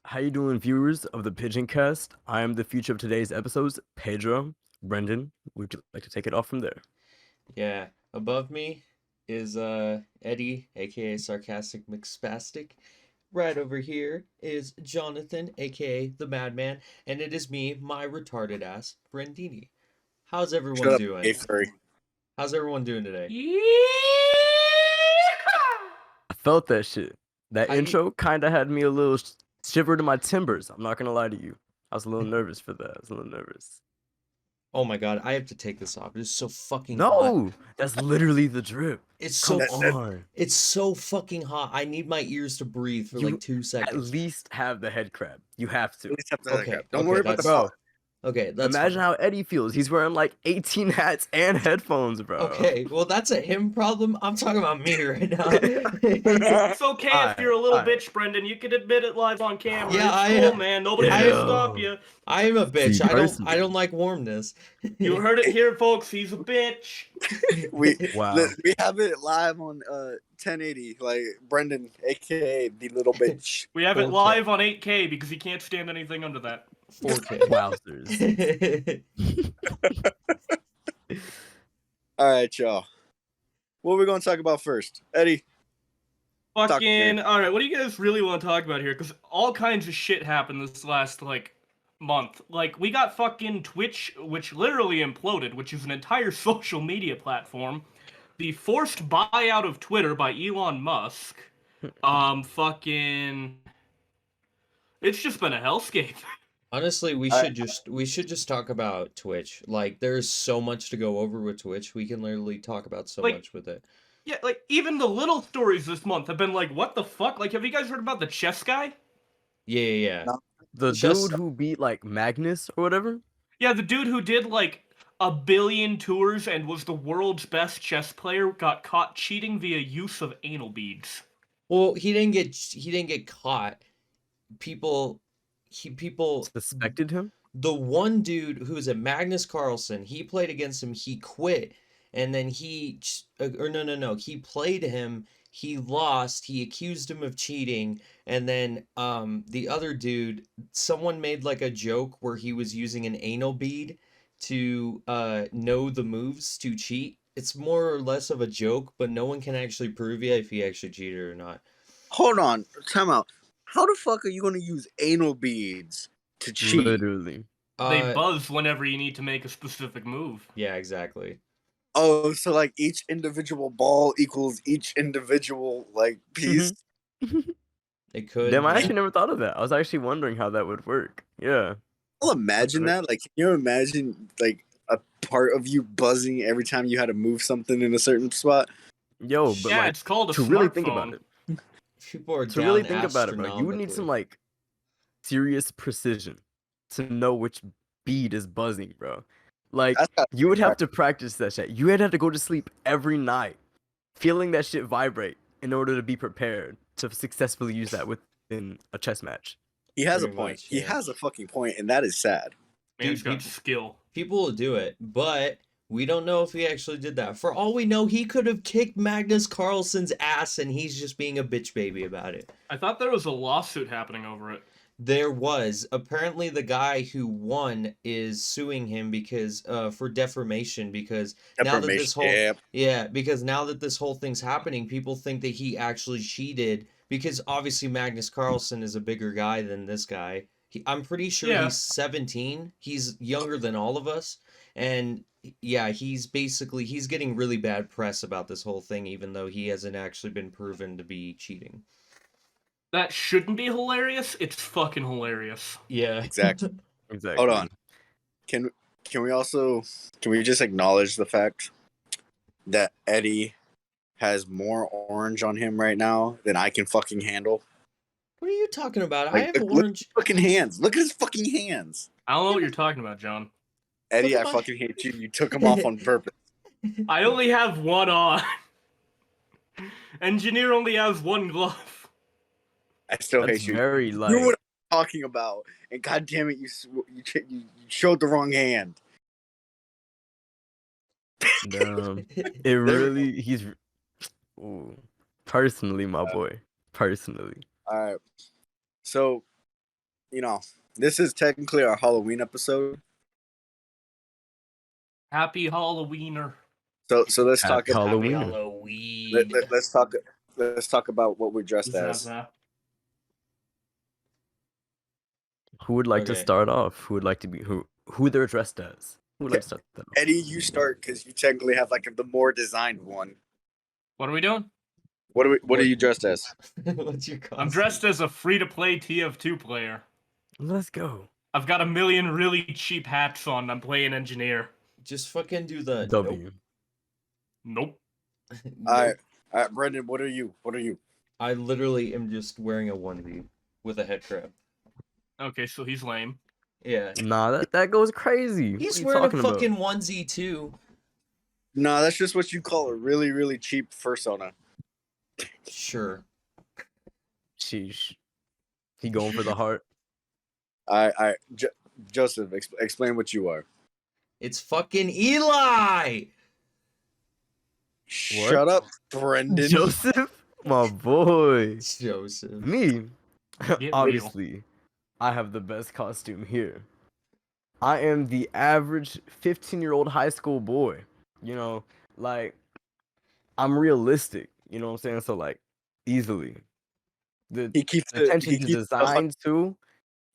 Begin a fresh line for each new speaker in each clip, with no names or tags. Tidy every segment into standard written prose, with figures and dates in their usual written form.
How you doing, viewers of the Pigeoncast? I am the future of today's episodes, Pedro. Brendan, would you like to take it off from there?
Yeah, above me is Eddie, aka Sarcastic McSpastic. Right over here is Jonathan, aka the Madman, and it is me, my retarded ass, Brendini. How's
Shut
everyone
up,
doing?
gay furry.
How's everyone doing today?
I felt that shit. That
How you?
intro kind of had me a little shiver to my timbers. I'm not gonna lie to you. I was a little nervous for that. I was a little nervous.
Oh my god, I have to take this off. It's so fucking hot.
No, that's literally the drip.
It's
Come
so
That
on.
it's so fucking hot. I need my ears to breathe for like
You
2 seconds.
at least have the head crab. You have
at
to.
least have to
Okay,
Don't
okay,
worry about the
that's
Bro,
font.
okay, that's
imagine
fine.
how Eddie feels. He's wearing like 18 hats and headphones, bro.
Okay, well that's a him problem. I'm talking about me right now.
It's okay if you're a little
Alright.
bitch, Brendan. You can admit it live on camera.
Yeah,
It's cool, man. Nobody's
I
gonna
am
stop you.
I am a bitch.
See,
I
personally,
don't like warmness.
You heard it here, folks. He's a bitch.
we
wow.
we have it live on 1080, like Brendan, aka the little bitch.
We have it
4K.
live on 8K because he can't stand anything under that.
4K.
Wowzers.
All right, y'all. What are we gonna talk about first, Eddie?
Fucking. Alright, what do you guys really want to talk about here? Because all kinds of shit happened this last, month. Like, we got fucking Twitch, which literally imploded, which is an entire social media platform. The forced buyout of Twitter by Elon Musk. Fucking. It's just been a hellscape.
Honestly, we
I-
should just talk about Twitch. Like there's so much to go over with Twitch. We can literally talk about so
Like-
much with it.
Yeah, like, even the little stories this month have been like, what the fuck? Like, have you guys heard about the chess guy?
Yeah.
No.
The
Just-
dude who beat like Magnus or whatever?
Yeah, the dude who did, like, 1 billion tours and was the world's best chess player got caught cheating via use of anal beads.
Well, he didn't get caught. People
Suspected him?
the one dude who's a Magnus Carlsen, he played against him, he quit, and then he played him, he lost, he accused him of cheating, and then the other dude, someone made like a joke where he was using an anal bead to know the moves to cheat. It's more or less of a joke, but no one can actually prove yet if he actually cheated or not.
Hold on, time out. How the fuck are you gonna use anal beads to cheat?
Literally.
They buzz whenever you need to make a specific move.
Yeah, exactly.
Oh, so like each individual ball equals each individual like piece.
It could.
Damn, I actually never thought of that. I was actually wondering how that would work. Yeah.
I'll imagine that. Like, can you imagine like a part of you buzzing every time you had to move something in a certain spot?
Yo, but
Yeah,
like
it's called a
to
smartphone.
really think about it.
People are
To really
down
think about it, bro, you would need
astronomically.
some like serious precision to know which bead is buzzing, bro. Like
That's not
you would have to practice that shit. You would have to go to sleep every night, feeling that shit vibrate in order to be prepared to successfully use that within a chess match.
He has a
Pretty
point.
much,
He
yeah.
has a fucking point, and that is sad.
Man's
Dude,
got skill.
People will do it, but we don't know if he actually did that. For all we know, he could have kicked Magnus Carlsen's ass, and he's just being a bitch baby about it.
I thought there was a lawsuit happening over it.
There was. Apparently, the guy who won is suing him because for defamation because now that this whole because now that this whole thing's happening, people think that he actually cheated because obviously Magnus Carlsen is a bigger guy than this guy. I'm pretty sure
Yeah.
he's 17. He's younger than all of us, and yeah, he's getting really bad press about this whole thing, even though he hasn't actually been proven to be cheating.
That shouldn't be hilarious. It's fucking hilarious.
Yeah.
Exactly.
Exactly.
Hold on. Can we just acknowledge the fact that Eddie has more orange on him right now than I can fucking handle?
What are you talking about? I
Like,
have
look at
orange.
his fucking hands. Look at his fucking hands.
I don't know what you're talking about, John.
Eddie,
Look
I
at my-
fucking hate you. You took him off on purpose.
I only have one on. Engineer only has one glove.
I still
That's
hate you.
very
You
light.
know what I'm talking about, and god damn it, you showed the wrong hand.
It really he's ooh, personally, my boy. Personally.
All right. So you know, this is technically our Halloween episode.
Happy Halloweener.
So let's talk
Happy
about
Halloween.
Happy Halloween.
let's talk about what we're dressed as.
Zaza.
Who would like to
Okay.
start off? Who would like to be who they're dressed as? Who would like to start that off?
Eddie, you start because you technically have like the more designed one.
What are we doing?
What are you dressed as?
What's your costume?
I'm dressed as a free-to-play TF2 player.
Let's go.
I've got a million really cheap hats on. I'm playing engineer.
Just fucking do the
W.
Nope.
Nope.
All right, Brendan, what are you?
I literally am just wearing a onesie with a head crab.
Okay, so he's lame.
Yeah.
Nah, that goes crazy. What
He's
are you
wearing a
talking about?
fucking onesie too.
No, that's just what you call a really, really cheap fursona.
Sure.
Sheesh. He going for the heart.
All right, Joseph, explain what you are.
It's fucking Eli!
Shut up, Brendan.
Joseph, my boy.
Joseph.
Me.
real.
Obviously, I have the best costume here. I am the average 15-year-old high school boy. You know, like, I'm realistic. You know what I'm saying? So, like, easily. The
He keeps
attention to design, too.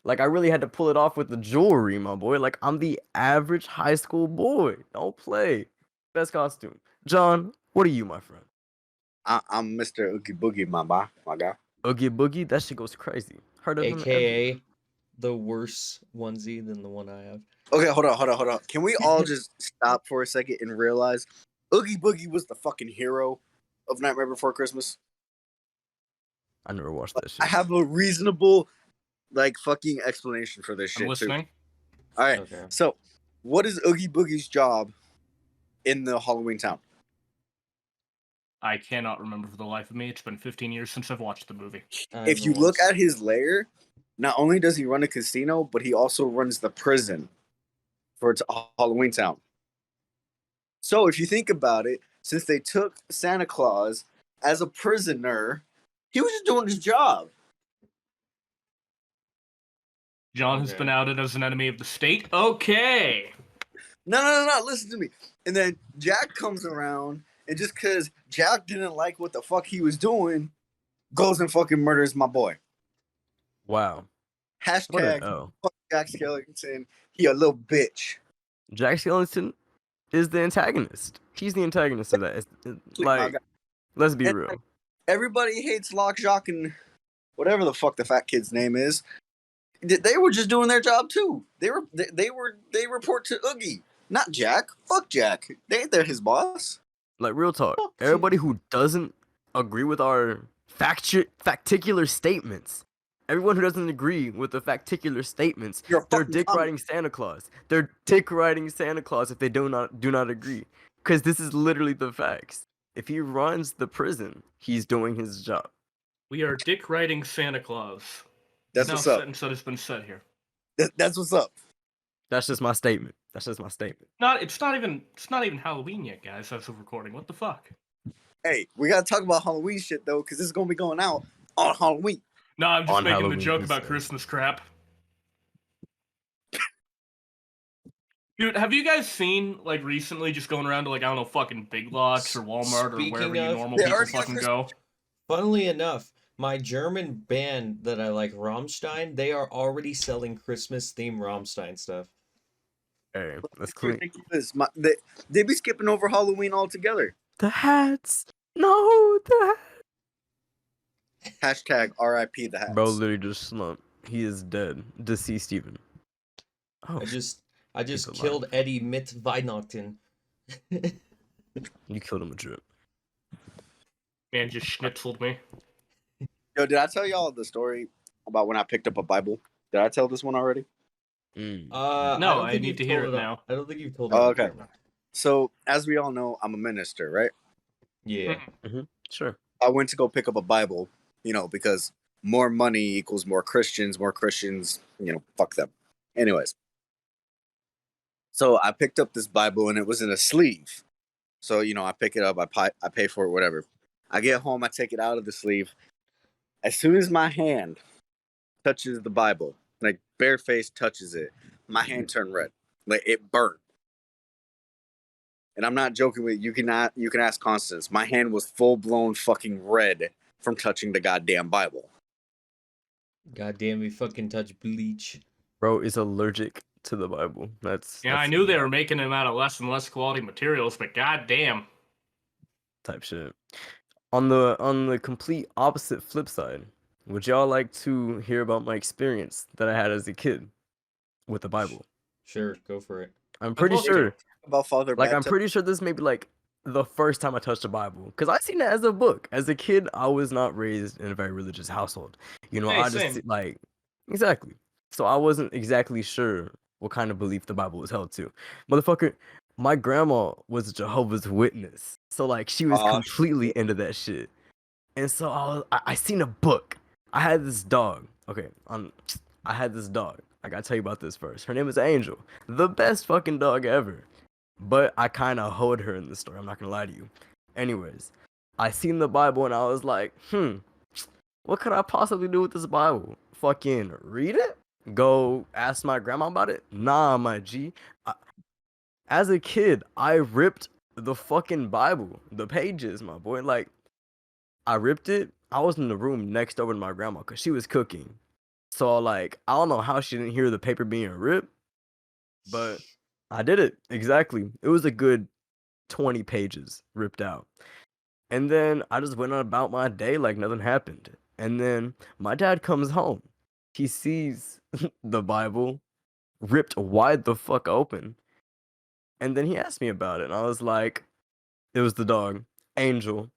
Like, I really had to pull it off with the jewelry, my boy. Like, I'm the average high school boy. Don't play. Best costume. John, what are you, my friend?
I'm Mr. Oogie Boogie, my guy.
Oogie Boogie? That shit goes crazy. Heard of him everywhere.
AKA the worse onesie than the one I have.
Okay, hold on. Can we all just stop for a second and realize Oogie Boogie was the fucking hero of Nightmare Before Christmas?
I never watched that shit.
I have a reasonable, like, fucking explanation for this shit,
I'm listening.
too. All right,
Okay.
so what is Oogie Boogie's job in the Halloween town?
I cannot remember for the life of me. It's been 15 years since I've watched the movie.
If you look at his lair, not only does he run a casino, but he also runs the prison for its Halloween town. So if you think about it, since they took Santa Claus as a prisoner, he was just doing his job.
John has
Okay.
been outed as an enemy of the state. Okay.
No, listen to me. And then Jack comes around, and just because Jack didn't like what the fuck he was doing, goes and fucking murders my boy.
Wow. What
Hashtag
an L.
fuck Jack Skellington. He a little bitch.
Jack Skellington is the antagonist. He's the antagonist of that. Like, let's be
And,
real.
Everybody hates Lock, Jock, and whatever the fuck the fat kid's name is. They were just doing their job too. They report to Oogie, not Jack. Fuck Jack. They're his boss.
Like, real talk.
Fuck you.
Everybody who doesn't agree with our facticular statements, everyone who doesn't agree with the facticular statements,
You're a
they're
fucking
dick
dummy.
riding Santa Claus. They're dick riding Santa Claus if they do not agree. Because this is literally the facts. If he runs the prison, he's doing his job.
We are dick riding Santa Claus.
That's
Now
what's up.
sentence that has been said here.
That's what's up.
That's just my statement.
It's not even Halloween yet, guys, as of recording. What the fuck?
Hey, we gotta talk about Halloween shit though, because this is gonna be going out on Halloween.
No, I'm just
On
making
Halloween,
the joke
he
about
said.
Christmas crap. Dude, have you guys seen, like, recently just going around to, like, I don't know, fucking Big Lots or Walmart or
Speaking
wherever you
of,
normal
they
people
already got
fucking go?
Funnily enough, my German band that I like, Rammstein, they are already selling Christmas-themed Rammstein stuff.
Hey, that's
It's
clean.
ridiculous. They be skipping over Halloween altogether.
The hats. No, the hats.
Hashtag RIP the hats.
Bro literally just slumped. He is dead. Deceased even. Oh,
I just
alive.
killed Eddie mit Weihnachten.
you killed him with drip.
Man just schnitzeled me.
Yo, did I tell y'all the story about when I picked up a Bible? Did I tell this one already?
Mm.
No,
don't
I
think
need
you've
to hear
told
it
on-
now.
I don't think you've told it.
Oh,
on
okay.
camera.
So, as we all know, I'm a minister, right?
Yeah.
Sure.
I went to go pick up a Bible, because more money equals more Christians, fuck them. Anyways. So I picked up this Bible and it was in a sleeve. So, I pick it up, I pay for it, whatever. I get home, I take it out of the sleeve. As soon as my hand touches the Bible, bare face touches it, my hand turned red. Like it burnt. And I'm not joking with you. You can ask Constance. My hand was full blown fucking red from touching the goddamn Bible.
God damn, we fucking touch bleach.
Bro is allergic to the Bible. That's
I knew they were making them out of less and less quality materials, but goddamn.
type shit. On the complete opposite flip side, would y'all like to hear about my experience that I had as a kid with the Bible?
Sure, go for it.
I'm pretty sure,
About Father
like, I'm
Baptist.
pretty sure this may be like the first time I touched the Bible, because I seen it as a book. As a kid, I was not raised in a very religious household. You know,
Hey,
I just
same.
like exactly. So I wasn't exactly sure what kind of belief the Bible was held to. Motherfucker, my grandma was a Jehovah's Witness, so like she was completely into that shit. And so I seen a book. I had this dog. Okay, I had this dog. I gotta tell you about this first. Her name is Angel, the best fucking dog ever. But I kind of hoed her in the story. I'm not gonna lie to you. Anyways, I seen the Bible and I was like, what could I possibly do with this Bible? Fucking read it? Go ask my grandma about it? Nah, my G. As a kid, I ripped the fucking Bible, the pages, my boy. Like, I ripped it. I was in the room next over to my grandma because she was cooking. So, like, I don't know how she didn't hear the paper being ripped, but I did it. Exactly. It was a good 20 pages ripped out. And then I just went on about my day like nothing happened. And then my dad comes home. He sees the Bible ripped wide the fuck open. And then he asked me about it. And I was like, it was the dog, Angel.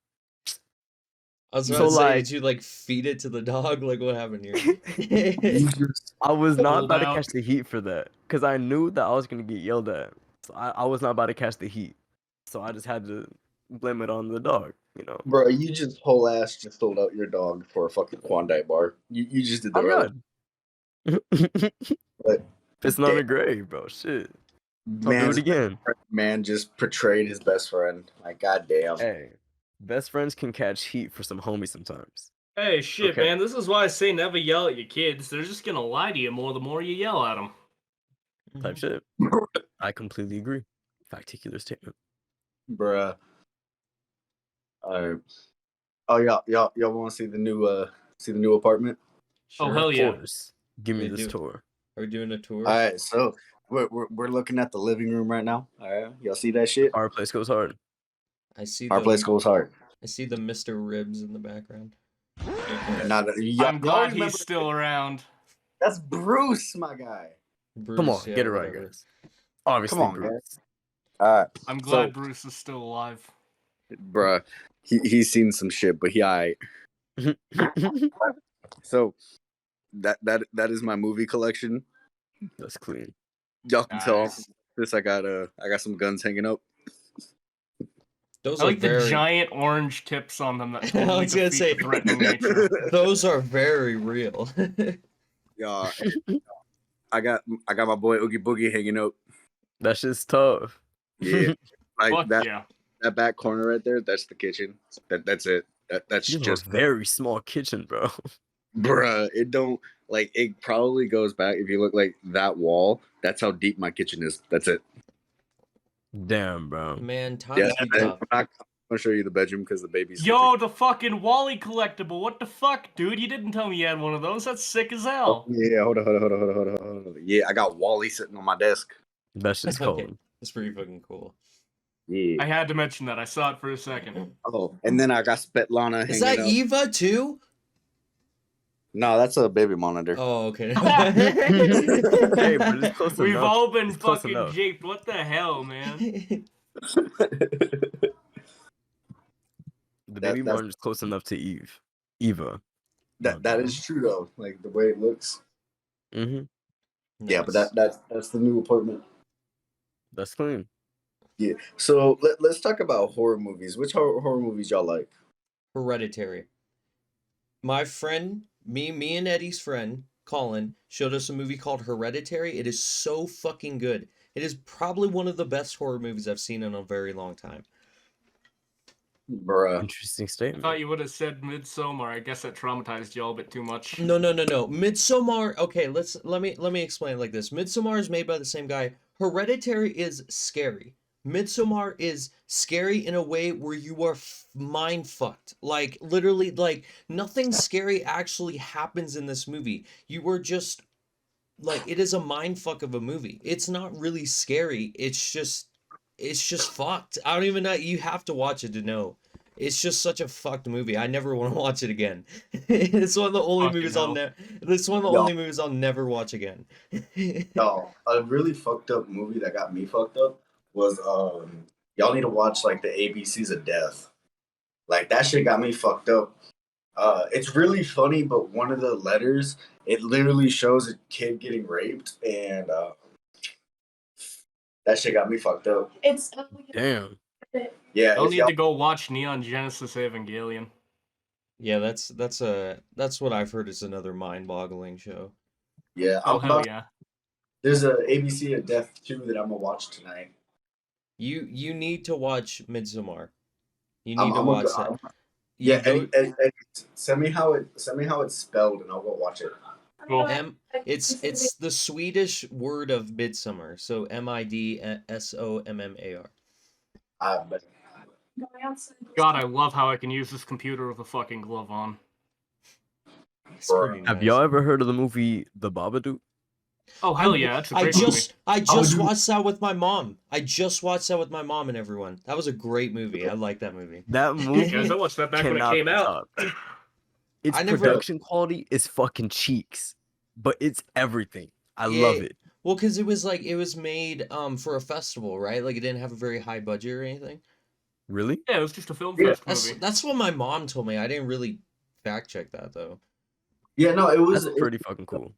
I was
So,
about to say,
like-
did you like feed it to the dog? Like, what happened here?
I was not
Pulled
about to
out.
catch the heat for that because I knew that I was going to get yelled at. So I was not about to catch the heat. So I just had to blame it on the dog, you know.
Bro, you just whole ass just sold out your dog for a fucking Klondike bar. You just did the
I'm
right.
good.
But
It's not a
damn,
grave, bro. Shit. I'll do
man's
it again.
man just portrayed his best friend. Like goddamn.
Hey, best friends can catch heat for some homies sometimes.
Hey, shit,
Okay.
man. This is why I say never yell at your kids. They're just gonna lie to you more the more you yell at them.
Type shit. I completely agree. Facticular statement.
Bruh. Alright. Oh y'all want to see the new apartment?
Oh,
Sure.
hell yeah.
Of course. Give me
We
this
do.
tour.
Are we doing a tour?
All right, so we're looking at the living room right now. All right, y'all see that shit?
Our place goes hard.
I see
Our
the
place goes hard.
I see the Mr. Ribs in the background.
Not
I'm glad he's still around.
That's Bruce, my guy.
Bruce,
Come on,
yeah,
get it right,
whatever.
guys. Obviously,
Come on,
Bruce.
guys. All right,
I'm glad
So-
Bruce is still alive.
bruh, he's seen some shit, but he alright. So that is my movie collection.
That's clean.
Y'all can tell
Nice.
this. I got some guns hanging up.
Those
I
are
like the
very
giant orange tips on them that
I
totally
was gonna
defeat
say-
the threatening nature.
those are very real.
Y'all, I got my boy Oogie Boogie hanging up.
That shit's tough.
Yeah, like
Fuck
that
yeah.
that back corner right there. That's the kitchen. That's it. That's
You have
just
a very small kitchen, bro.
bruh. It don't like it probably goes back if you look like that wall. That's how deep my kitchen is. That's it.
Damn, bro.
Man, times
Yeah,
be
I'm
tough.
not gonna show you the bedroom because the baby's.
Yo, the fucking Wally collectible. What the fuck, dude? You didn't tell me you had one of those. That's sick as
Oh,
hell.
yeah, hold on. Yeah, I got Wally sitting on my desk.
That shit's
Okay.
cold.
That's pretty fucking cool.
Yeah.
I had to mention that. I saw it for a second.
Oh, and then I got Svetlana
Is
hanging
that
up.
Eva too?
No, that's a baby monitor.
Oh, okay.
Hey, but it's close
We've
enough.
all been
It's close
fucking
enough.
japed. What the hell, man?
The baby
that's-
monitor's close enough to Eva.
that is true though. Like the way it looks.
Mm-hmm.
Yeah, but that's the new apartment.
That's clean.
Yeah. So let's talk about horror movies. Which horror movies y'all like?
Hereditary. My friend, me and Eddie's friend, Colin, showed us a movie called Hereditary. It is so fucking good. It is probably one of the best horror movies I've seen in a very long time.
Bruh.
Interesting
I
statement.
thought you would have said Midsommar. I guess that traumatized y'all a bit too much.
No. Midsommar. Okay, let me explain it like this. Midsommar is made by the same guy. Hereditary is scary. Midsommar is scary in a way where you are mind fucked. Like literally, like nothing scary actually happens in this movie. You are just like it is a mind fuck of a movie. It's not really scary. It's just fucked. I don't even know. You have to watch it to know. It's just such a fucked movie. I never want to watch it again. It's one of the only
Fucking
movies
hell.
It's one of the
Yo.
only movies I'll never watch again.
No, a really fucked up movie that got me fucked up was y'all need to watch like the ABCs of Death. Like that shit got me fucked up. It's really funny, but one of the letters it literally shows a kid getting raped, and that shit got me fucked up.
Damn.
Yeah,
Y'all
if
need
y'all,
to go watch Neon Genesis Evangelion.
Yeah, that's what I've heard is another mind-boggling show.
yeah,
Oh hell yeah.
There's a ABC of Death 2 that I'm gonna watch tonight.
You need to watch Midsommar. You
I'm,
need to
I'm gonna
watch
go,
that.
I'm-
You
yeah,
go
Eddie, send me how it's spelled, and I'll go watch it.
Cool.
it's the Swedish word of midsummer, so Midsommar.
But
God, I love how I can use this computer with a fucking glove on.
It's pretty
Have
nice.
y'all ever heard of the movie The Babadook?
Oh hell yeah, that's a
I
great movie.
just watched that with my mom. I just watched that with my mom and everyone. That was a great movie. I like that movie.
That
Hey guys, I
movie
watched that back when it
cannot
came
be
out.
topped. Its
I never-
production quality is fucking cheeks, but it's everything. I
Yeah.
love it.
Well, because it was made for a festival, right? Like it didn't have a very high budget or anything.
Really?
Yeah, it was just a film
Yeah,
fest movie.
That's what my mom told me. I didn't really fact check that though.
yeah, no,
That's pretty fucking cool.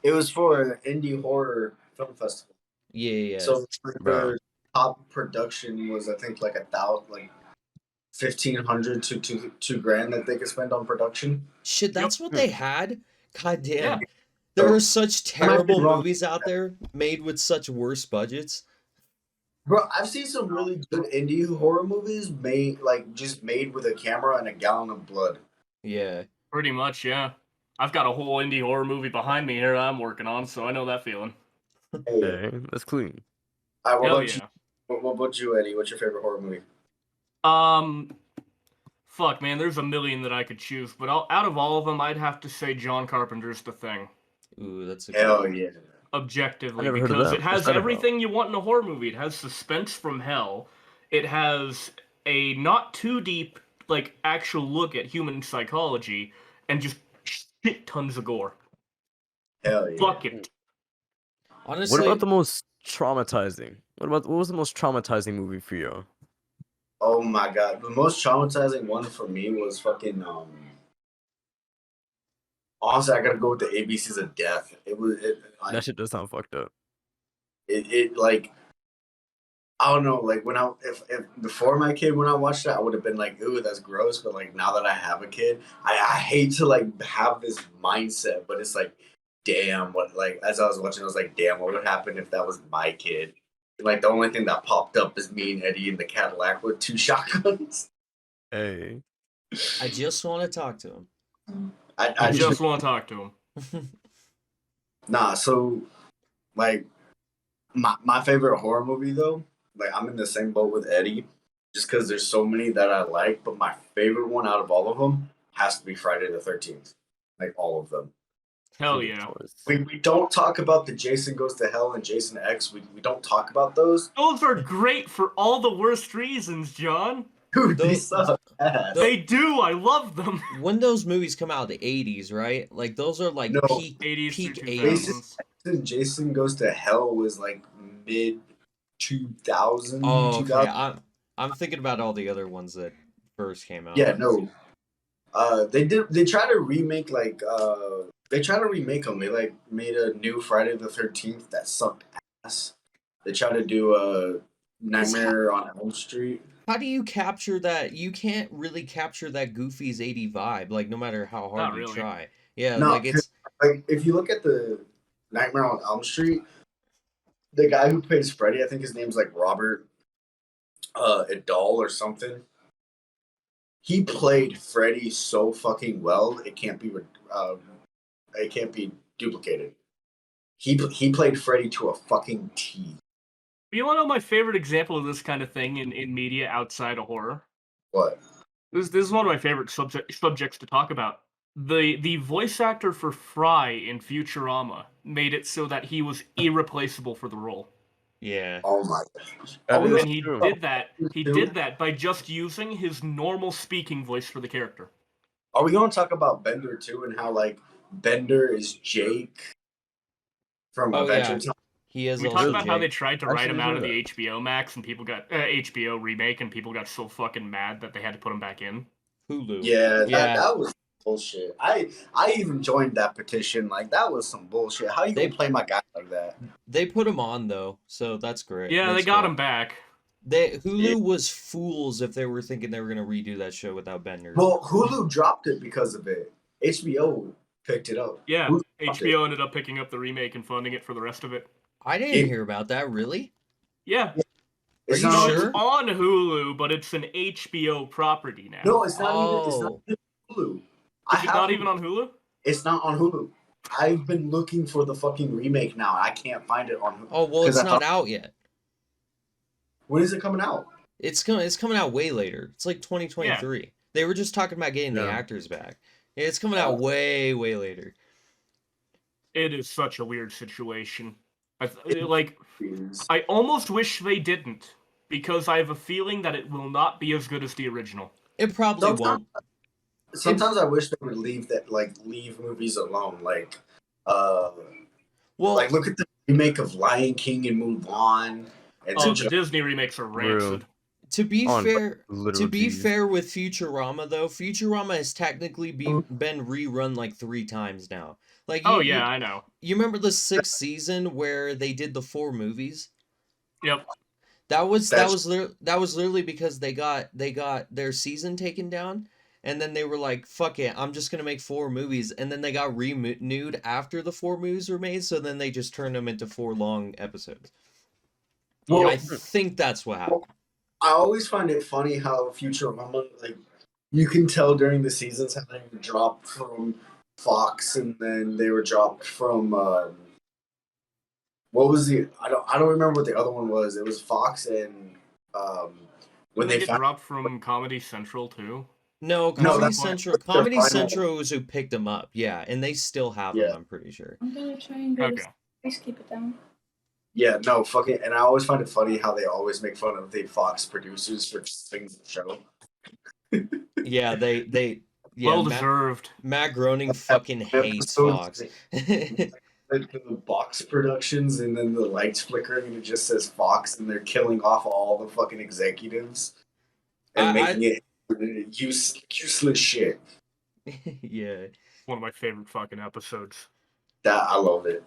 it was for an indie horror film festival.
Yeah.
So
Bro.
their top production was I think like 1,500 to 2 grand that they could spend on production.
Shit, that's what they had? God damn.
Yeah.
There
So,
are such
I might be
terrible
wrong.
movies out there made with such worse budgets.
Bro, I've seen some really good indie horror movies made with a camera and a gallon of blood.
Yeah.
Pretty much, yeah. I've got a whole indie horror movie behind me here I'm working on, so I know that feeling.
Hey,
Hey, that's clean.
what
Hell
about
yeah.
you? What about you, Eddie? What's your favorite horror movie?
Fuck, man, there's a million that I could choose, but out of all of them, I'd have to say John Carpenter's The Thing.
Ooh, that's a
Hell
good one.
yeah.
Objectively,
I never heard of
because
that.
it
What's
has
that about?
everything you want in a horror movie. It has suspense from hell. It has a not too deep, like, actual look at human psychology, and just shit tons of gore.
Hell yeah.
Fuck it.
Honestly,
What about the most traumatizing? What was the most traumatizing movie for you?
Oh my god. The most traumatizing one for me was fucking honestly, I gotta go with the ABCs of Death.
That shit does sound fucked up.
It like I don't know, like when if before my kid when I watched it, I would have been like, ooh, that's gross. But like now that I have a kid, I hate to like have this mindset, but it's like, damn, what like as I was watching, I was like, damn, what would happen if that was my kid? Like the only thing that popped up is me and Eddie in the Cadillac with 2 shotguns.
Hey.
I just want to talk to him.
I just want to talk to him.
Nah, so like my favorite horror movie though, like I'm in the same boat with Eddie, just because there's so many that I like, but my favorite one out of all of them has to be Friday the 13th, like all of them.
Hell yeah.
We don't talk about the Jason Goes to Hell and Jason X. We don't talk about those.
Those are great for all the worst reasons, John.
Dude, they
Those-
suck ass.
They do. I love them.
When those movies come out, the 80s, right? Like those are like
No.
peak
80s
peak
to
80s.
2000s.
Jason Goes to Hell was like mid 2000.
Oh, okay.
2000.
I'm thinking about all the other ones that first came out.
Yeah, no. They try to remake they try to remake them. They like made a new Friday the 13th that sucked ass. They try to do a Nightmare on Elm Street.
How do you capture that? You can't really capture that Goofy's 80 vibe, like no matter how hard
Not
you
really.
try. Yeah,
No,
like it's
like if you look at the Nightmare on Elm Street, the guy who plays Freddy, I think his name's like Robert Idol or something. he played Freddy so fucking well. It can't be duplicated. He played Freddy to a fucking T.
You want to know my favorite example of this kind of thing in media outside of horror?
What?
This is one of my favorite subjects to talk about. The voice actor for Fry in Futurama made it so that he was irreplaceable for the role.
Yeah.
Oh my gosh.
And he did that by just using his normal speaking voice for the character.
Are we going to talk about Bender too, and how like Bender is Jake from Adventure Time?
He is
We
also
talked about
Jake.
how they tried to write him out of
Actually,
the HBO Max, and people got HBO remake, and people got so fucking mad that they had to put him back in.
Hulu.
Yeah,
Yeah.
that was bullshit. I even joined that petition. Like that was some bullshit. How you gonna play my guy like that?
They put him on though, so that's great.
Yeah,
That's
they got
great.
him back.
Hulu was fools if they were thinking they were gonna redo that show without Bender.
Well, Hulu dropped it because of it. HBO picked it up.
Yeah,
Hulu dropped
HBO
it.
ended up picking up the remake and funding it for the rest of it.
I didn't hear about that. Really?
Yeah.
It's
Are you
not
sure?
It's on Hulu, but it's an HBO property now.
No, it's not even. It's not even Hulu.
Is it not even on Hulu?
It's not on Hulu. I've been looking for the fucking remake now. I can't find it on Hulu.
Oh well, it's not out yet.
When is it coming out?
It's coming out way later. It's like 2023. Yeah. They were just talking about getting the actors back. It's coming out way later.
It is such a weird situation. I almost wish they didn't, because I have a feeling that it will not be as good as the original.
It probably won't.
Sometimes I wish they would leave movies alone. Like look at the remake of Lion King and Mulan. And
the Disney remakes are rancid.
To be fair with Futurama though, Futurama has technically been rerun like 3 times now. Like
I know.
You remember the 6th season where they did the 4 movies?
Yep.
That was literally because they got their season taken down, and then they were like, "Fuck it, I'm just gonna make 4 movies," and then they got renewed after the 4 movies were made, so then they just turned them into 4 long episodes. Well, I think that's what happened.
I always find it funny how Futurama, like, you can tell during the seasons how they were dropped from Fox, and then they were dropped from what was the? I don't remember what the other one was. It was Fox and
when they get dropped from Comedy Central too.
No, Comedy Central was who picked them up. Yeah, and they still have them. I'm pretty sure.
I'm gonna try and go. Please keep it down.
Yeah, no, fucking, and I always find it funny how they always make fun of the Fox producers for things the show.
Yeah, they
well deserved.
Matt Groening fucking hates Fox.
Like the box productions, and then the lights flickering, and it just says Fox, and they're killing off all the fucking executives and making it useless shit.
Yeah,
one of my favorite fucking episodes.
I love it.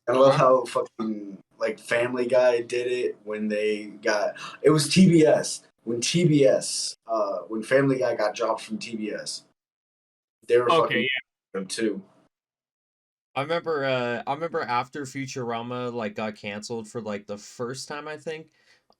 And I love how fucking like Family Guy did it when it was TBS. When Family Guy got dropped from TBS, they were fucking them too.
I remember after Futurama like got canceled for like the first time, I think,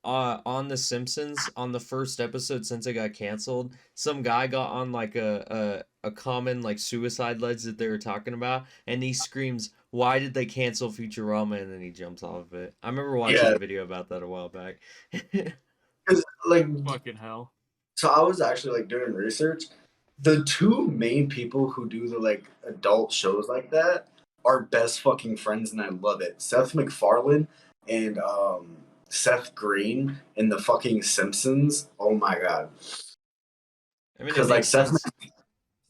on The Simpsons, on the first episode since it got canceled, some guy got on like a common like suicide ledge that they were talking about, and he screams, "Why did they cancel Futurama?" And then he jumps off of it. I remember watching a video about that a while back.
Like
fucking hell.
So I was actually like doing research. The 2 main people who do the like adult shows like that are best fucking friends, and I love it. Seth MacFarlane and Seth Green in the fucking Simpsons. Oh my god! Because like Seth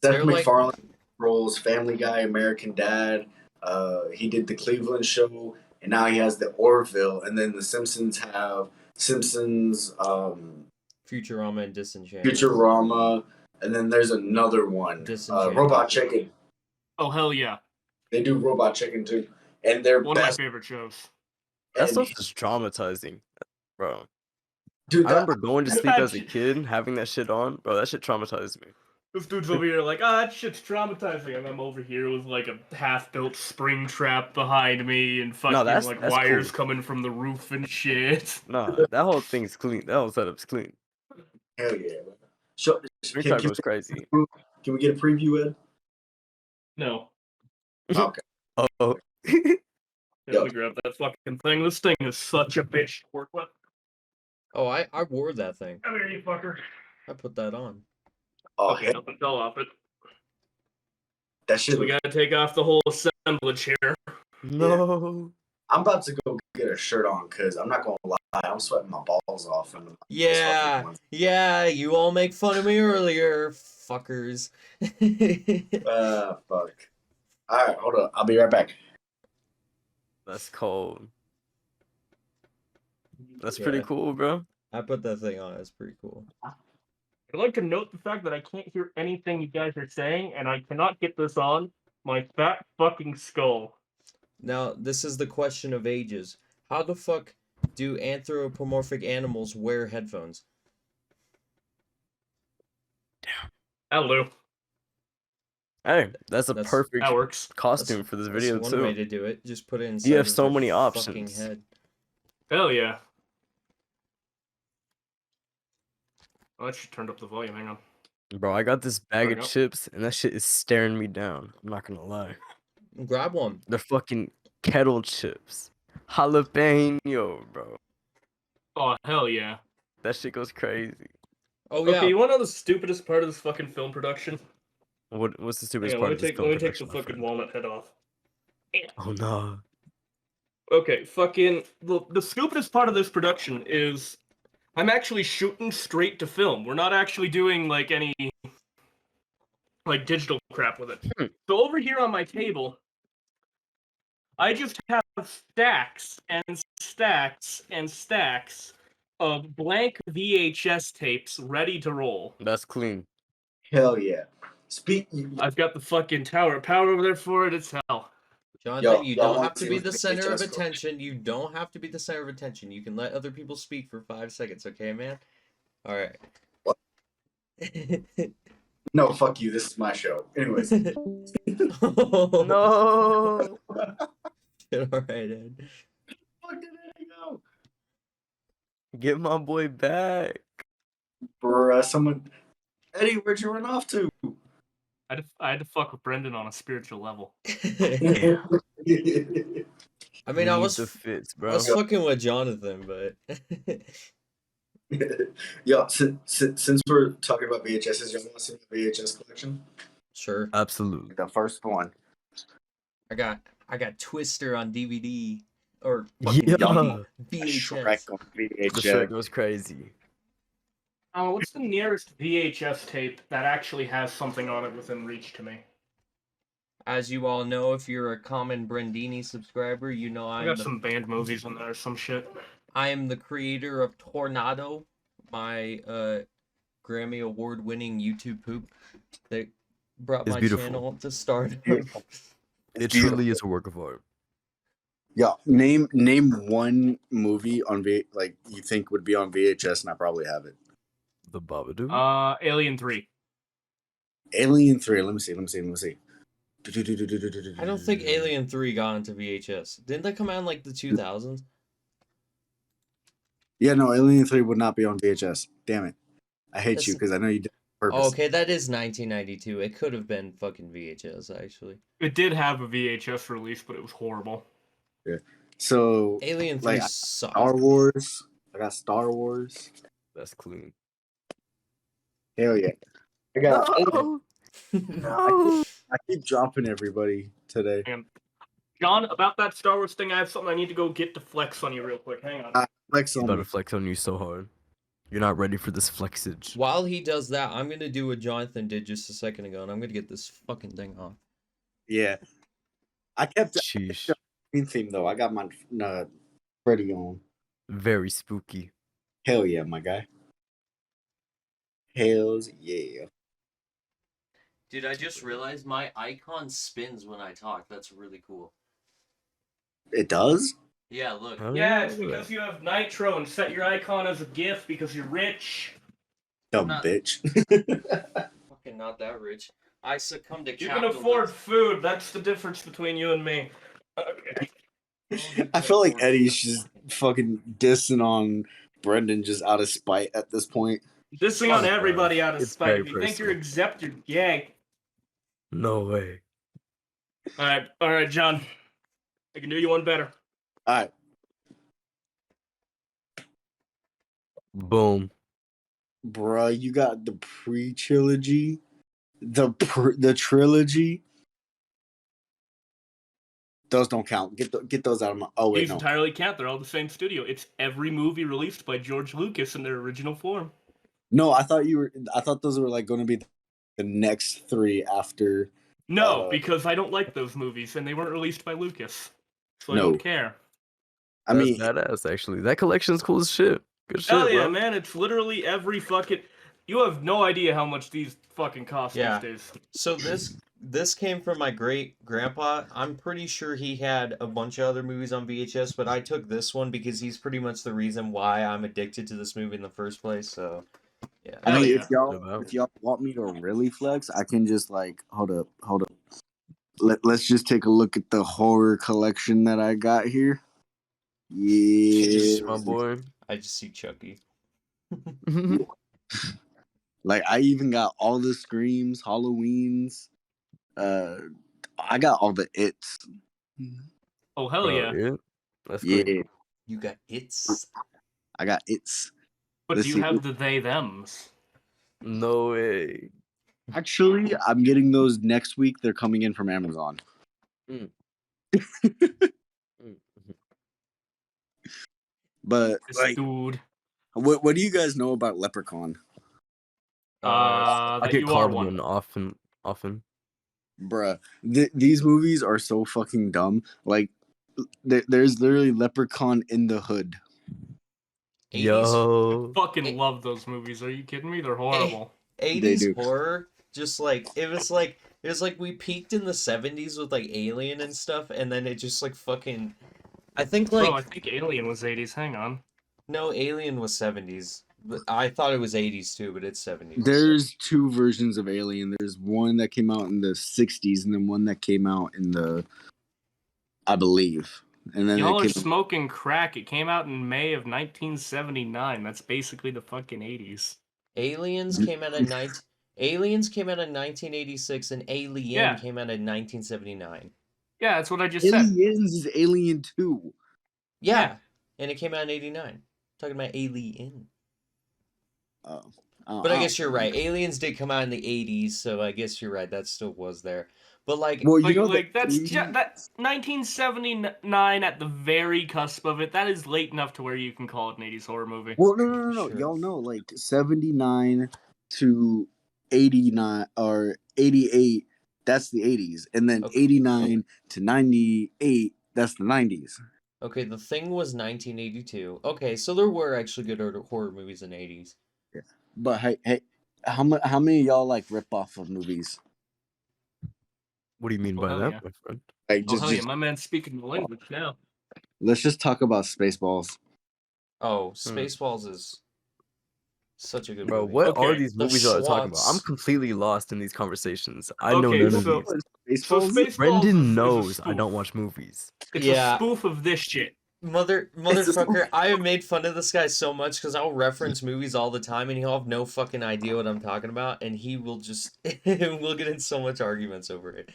MacFarlane rolls Family Guy, American Dad. He did the Cleveland Show, and now he has the Orville. And then the Simpsons have Simpsons,
Futurama, and Disenchanted.
Futurama, and then there's another one, Robot Chicken.
Oh hell yeah!
They do Robot Chicken too, and they're
one of my favorite shows.
That stuff is traumatizing, bro.
Dude,
I remember going to sleep as a kid, having that shit on, bro. That shit traumatized me.
This dude's over here like, that shit's traumatizing, and I'm over here with like a half-built spring trap behind me and fucking that's wires coming from the roof and shit.
Nah, that whole thing's clean. That whole setup's clean.
Hell yeah. So,
Street
can,
Fighter
can,
was crazy.
can we get a preview, Ed?
No.
Okay.
Oh.
Yeah, let me grab that fucking thing. This thing is such a bitch to work with.
Oh, I wore that thing.
Come here, you fucker.
I put that on.
Oh,
Okay,
hey,
nothing fell off it.
that shit.
So we gotta take off the whole assemblage here.
No.
I'm about to go get a shirt on because I'm not gonna lie, I'm sweating my balls off. And
Yeah, yeah, you all make fun of me earlier, fuckers.
Fuck. All right, hold on. I'll be right back.
That's cold. That's pretty
Yeah.
cool, bro.
I put that thing on. It's pretty cool.
I'd like to note the fact that I can't hear anything you guys are saying, and I cannot get this on my fat fucking skull.
Now, this is the question of ages. How the fuck do anthropomorphic animals wear headphones?
Hello.
Hey, that's a
That's-
perfect
That works.
costume for this video
That's one way
too.
to do it. Just put it inside
You have
of
so
their
many
fucking
options.
head.
Hell yeah. Oh, I should turned up the volume. Hang on.
Bro, I got this bag
There we
of
go.
chips and that shit is staring me down. I'm not gonna lie.
Grab one.
They're fucking kettle chips. Jalapeno, bro.
Oh, hell yeah.
That shit goes crazy.
Oh yeah.
Okay, you want to know the stupidest part of this fucking film production?
What's the stupidest
Hang on,
part
let
of this
me
film
take the
production, my
fucking
friend?
walnut head off.
Oh no.
Okay, fucking the stupidest part of this production is I'm actually shooting straight to film. We're not actually doing like any like digital crap with it. So over here on my table, I just have stacks and stacks and stacks of blank VHS tapes ready to roll.
That's clean.
Hell yeah.
I've got the fucking tower of power over there for it. It's hell.
Jonathan, you
y'all
don't
want
have to
to
be
see
the
what
center of
VHS
attention. You don't have to be the center of attention. You can let other people speak for 5 seconds, okay, man? All right.
What? No, fuck you. This is my show. Anyways.
No.
All right, Ed.
Fuck did I go?
Get my boy back.
Bruh, someone. Eddie, where'd you run off to?
I had to fuck with Brendan on a spiritual level.
Damn.
I mean, I
Need
was
the fits,
I
bro.
was fucking with Jonathan, but
Yo, since we're talking about VHSs, y'all want to see the VHS collection?
sure.
Absolutely.
The first one.
I got Twister on DVD or
Yeah.
fucking
Shrek
VHS.
on
The
VHS.
shit goes crazy.
What's the nearest VHS tape that actually has something on it within reach to me?
As you all know, if you're a common Brandini subscriber, you know
I got some band movies in there or some shit.
I am the creator of Tornado, my Grammy award-winning YouTube poop that brought
It's
my
beautiful.
channel to start.
It truly is a work of art.
Yeah, name one movie on like you think would be on VHS, and I probably have it.
The Babadook.
Alien 3.
Alien 3. Let me see.
I don't think Alien 3 got into VHS. Didn't that come out in like the 2000s?
Yeah, no, Alien 3 would not be on VHS. Damn it. I hate
That's-
you because I know you did it on purpose.
Oh, okay, that is 1992. It could have been fucking VHS, actually.
It did have a VHS release, but it was horrible.
Yeah. So,
Alien 3
like,
sucked.
Star Wars. I got Star Wars.
That's clean.
Hell yeah. I got.
No. No.
I keep dropping everybody today.
And John, about that Star Wars thing, I have something I need to go get to flex on you real quick. Hang on.
Flex
He's
on
about
me.
to flex on you so hard. You're not ready for this flexage.
While he does that, I'm gonna do what Jonathan did just a second ago, and I'm gonna get this fucking thing off.
Yeah. I kept
Sheesh.
the theme though. I got my Freddy on.
Very spooky.
Hell yeah, my guy. Hells yeah.
Dude, I just realized my icon spins when I talk. That's really cool.
It does?
Yeah, look.
Oh,
Yeah, it's
look at
because
that.
you have Nitro and set your icon as a GIF because you're rich.
Dumb
Not-
bitch.
Fucking not that rich. I succumbed to
You can
capitalism.
afford food. That's the difference between you and me. Okay.
I feel like Eddie's just fucking dissing on Brendan just out of spite at this point.
Dissing on everybody out of
It's
spite.
very
If you think you're
personal.
accepted, gag.
No way.
All right, John. I can do you one better.
All right.
Boom.
Bruh, you got the pre-trilogy, the trilogy. Those don't count. Get those out of my. Oh wait,
These
no.
entirely count. They're all the same studio. It's every movie released by George Lucas in their original form.
No, I thought those were like going to be the next three after.
No, because I don't like those movies, and they weren't released by Lucas, so I
No.
don't care.
I
That's
mean,
badass. Actually, that collection's cool as shit. Good shit,
Hell yeah,
bro.
man! It's literally every fucking. You have no idea how much these fucking cost
Yeah.
these days.
So this came from my great grandpa. I'm pretty sure he had a bunch of other movies on VHS, but I took this one because he's pretty much the reason why I'm addicted to this movie in the first place. So yeah.
I
Hell
mean,
yeah.
if y'all want me to really flex, I can just like hold up. Let's just take a look at the horror collection that I got here. Yeah,
My boy.
I just see Chucky.
like I even got all the Screams, Halloweens. I got all the It's.
Oh hell
Bro,
yeah!
That's
Yeah,
clean.
You got It's.
I got It's.
But
Let's
do you
see.
have the they thems?
No way.
Actually, I'm getting those next week. They're coming in from Amazon.
Mm.
But
This
like,
dude.
what do you guys know about Leprechaun?
I
That
get
you are
called
one.
one often.
Bruh, these movies are so fucking dumb. Like, there's literally Leprechaun in the Hood.
80s,
Yo.
Fucking love those movies. Are you kidding me? They're horrible.
80s
do.
horror, just like it was like we peaked in the 70s with like Alien and stuff, and then it just like fucking. I think like
Bro, I think Alien was 80s. Hang on.
no, Alien was 70s. But I thought it was 80s too, but it's 70s.
There's two versions of Alien. There's one that came out in the 60s, and then one that came out in the, I believe, and then
Y'all
it
are
came.
smoking crack. It came out in May of 1979. That's basically the fucking 80s.
Aliens came out in 1986, and Alien
Yeah.
came out in 1979.
Yeah, that's what I just said.
Aliens is Alien 2.
Yeah, and it came out in 89. Talking about Alien. But I guess you're right. Aliens did come out in the 80s, so I guess you're right. That still was there. But like,
Well, you
Like,
know
like
that
that's 1979 at the very cusp of it. That is late enough to where you can call it an 80s horror movie.
Well, no.
Sure.
Y'all know, like 79 to 89 or 88. That's the 80s, and then
Okay.
89 to 98. That's the 90s.
Okay, The Thing was 1982. Okay, so there were actually good horror movies in the 80s.
Yeah. But hey, how many of y'all like rip off of movies?
What do you mean
Oh,
by
hell
that,
yeah.
my friend?
Like
Oh, hell yeah, my man's speaking the language now.
let's just talk about Spaceballs.
Oh, Spaceballs is such a good
Bro,
movie.
what
Okay,
are these
the
movies y'all are talking about? I'm
Schwartz.
completely lost in these conversations. I know
Okay,
none of
so-
these.
So
Spaceballs.
Spaceballs
Brendan
is a
knows I
spoof.
don't watch movies.
It's
Yeah.
a spoof of this shit.
Motherfucker, I have made fun of this guy so much because I'll reference movies all the time and he'll have no fucking idea what I'm talking about, and he will just we'll get in so much arguments over it.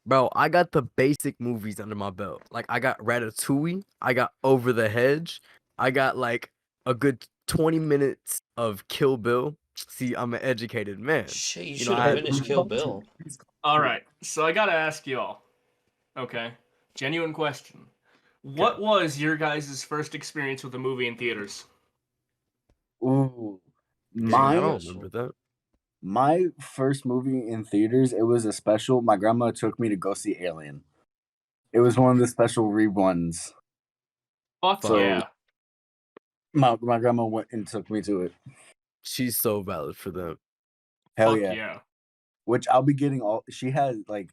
Bro, I got the basic movies under my belt. Like, I got Ratatouille. I got Over the Hedge. I got, like, a good 20 minutes of Kill Bill. See, I'm an educated man.
Shit, you
know,
should
I
have
had-
finished Kill Bill.
All right, so I gotta ask y'all. Okay, genuine question. What was your guys' first experience with a movie in theaters?
Ooh,
I
my
don't remember that.
my first movie in theaters. It was a special. My grandma took me to go see Alien. It was one of the special reruns.
Fuck
So-
yeah.
My grandma went and took me to it.
She's so valid for them.
Hell
Fuck
yeah.
yeah.
Which I'll be getting all. She has like,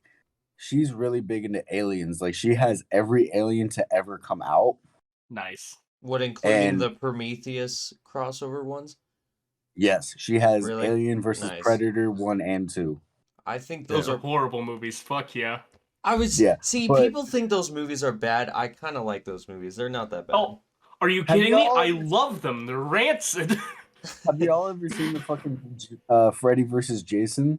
she's really big into aliens. Like she has every alien to ever come out.
Nice.
What, including
And-
the Prometheus crossover ones?
Yes, she has
Really?
Alien versus
Nice.
Predator 1 and 2.
I think
Those
those
are horrible movies. Fuck yeah.
Yeah,
see,
but-
people think those movies are bad. I kind of like those movies. They're not that bad.
Oh, are you
Have
kidding me?
y'all-
I love them. They're rancid.
Have y'all ever seen the fucking Freddy versus Jason?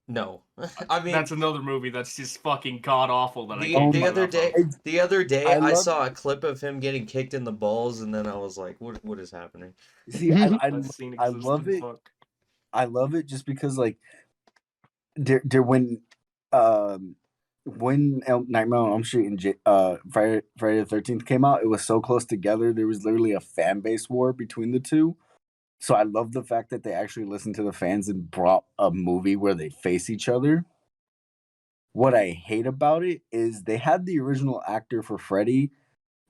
No, I mean
That's another movie that's just fucking god awful that I
the
can't
the
get
other
enough
day
of.
the other day
I
I
love-
saw a clip of him getting kicked in the balls, and then I was like, what is happening?
See,
That scene
I
exists
love
in
it.
fuck.
I love it just because like there when Nightmare on Elm Street and Friday the 13th came out, it was so close together. There was literally a fan base war between the two. So I love the fact that they actually listened to the fans and brought a movie where they face each other. What I hate about it is they had the original actor for Freddy,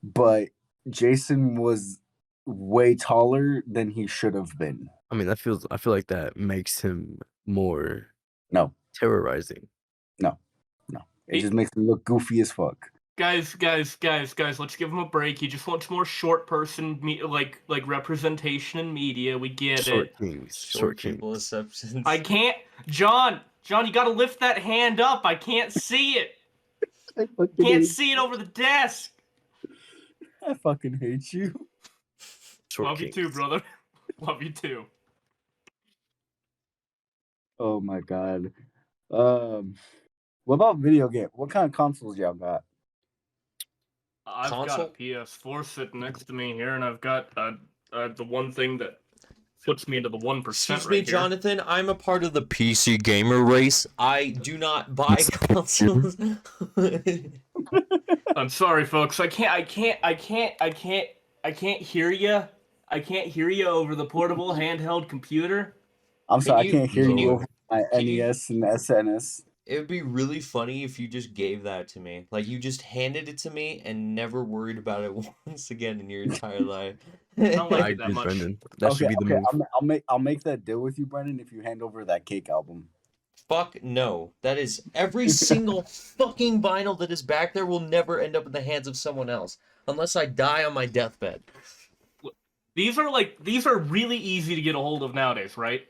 but Jason was way taller than he should have been.
I mean, I feel like that makes him more
No,
terrorizing.
no. It just makes him look goofy as fuck.
Guys, let's give him a break. He just wants more short person like representation in media. We get
Short
it.
kings.
Short people exceptions.
I can't, John, you gotta lift that hand up. I can't see it. Can't see it over the desk.
I fucking hate you.
Short
Love
kings.
you too, brother. Love you too.
Oh my god. What about video game? What kind of consoles y'all got?
I've got
Console?
a PS4 sitting next to me here, and I've got the one thing that puts me into the 1%
Excuse
right
me,
here.
Jonathan. I'm a part of the PC gamer race. I do not buy consoles.
I'm sorry, folks. I can't hear you. I can't hear you over the portable handheld computer.
I'm sorry,
you-
I can't hear
can
you
you-
over my
can you-
NES and SNS.
It would be really funny if you just gave that to me. Like, you just handed it to me and never worried about it once again in your entire life.
I don't like
I
it that
agree,
much.
Brendan. That should be the move.
I'll make that deal with you, Brendan, if you hand over that Cake album.
Fuck no. That is every single fucking vinyl that is back there will never end up in the hands of someone else. Unless I die on my deathbed.
These are really easy to get a hold of nowadays, right?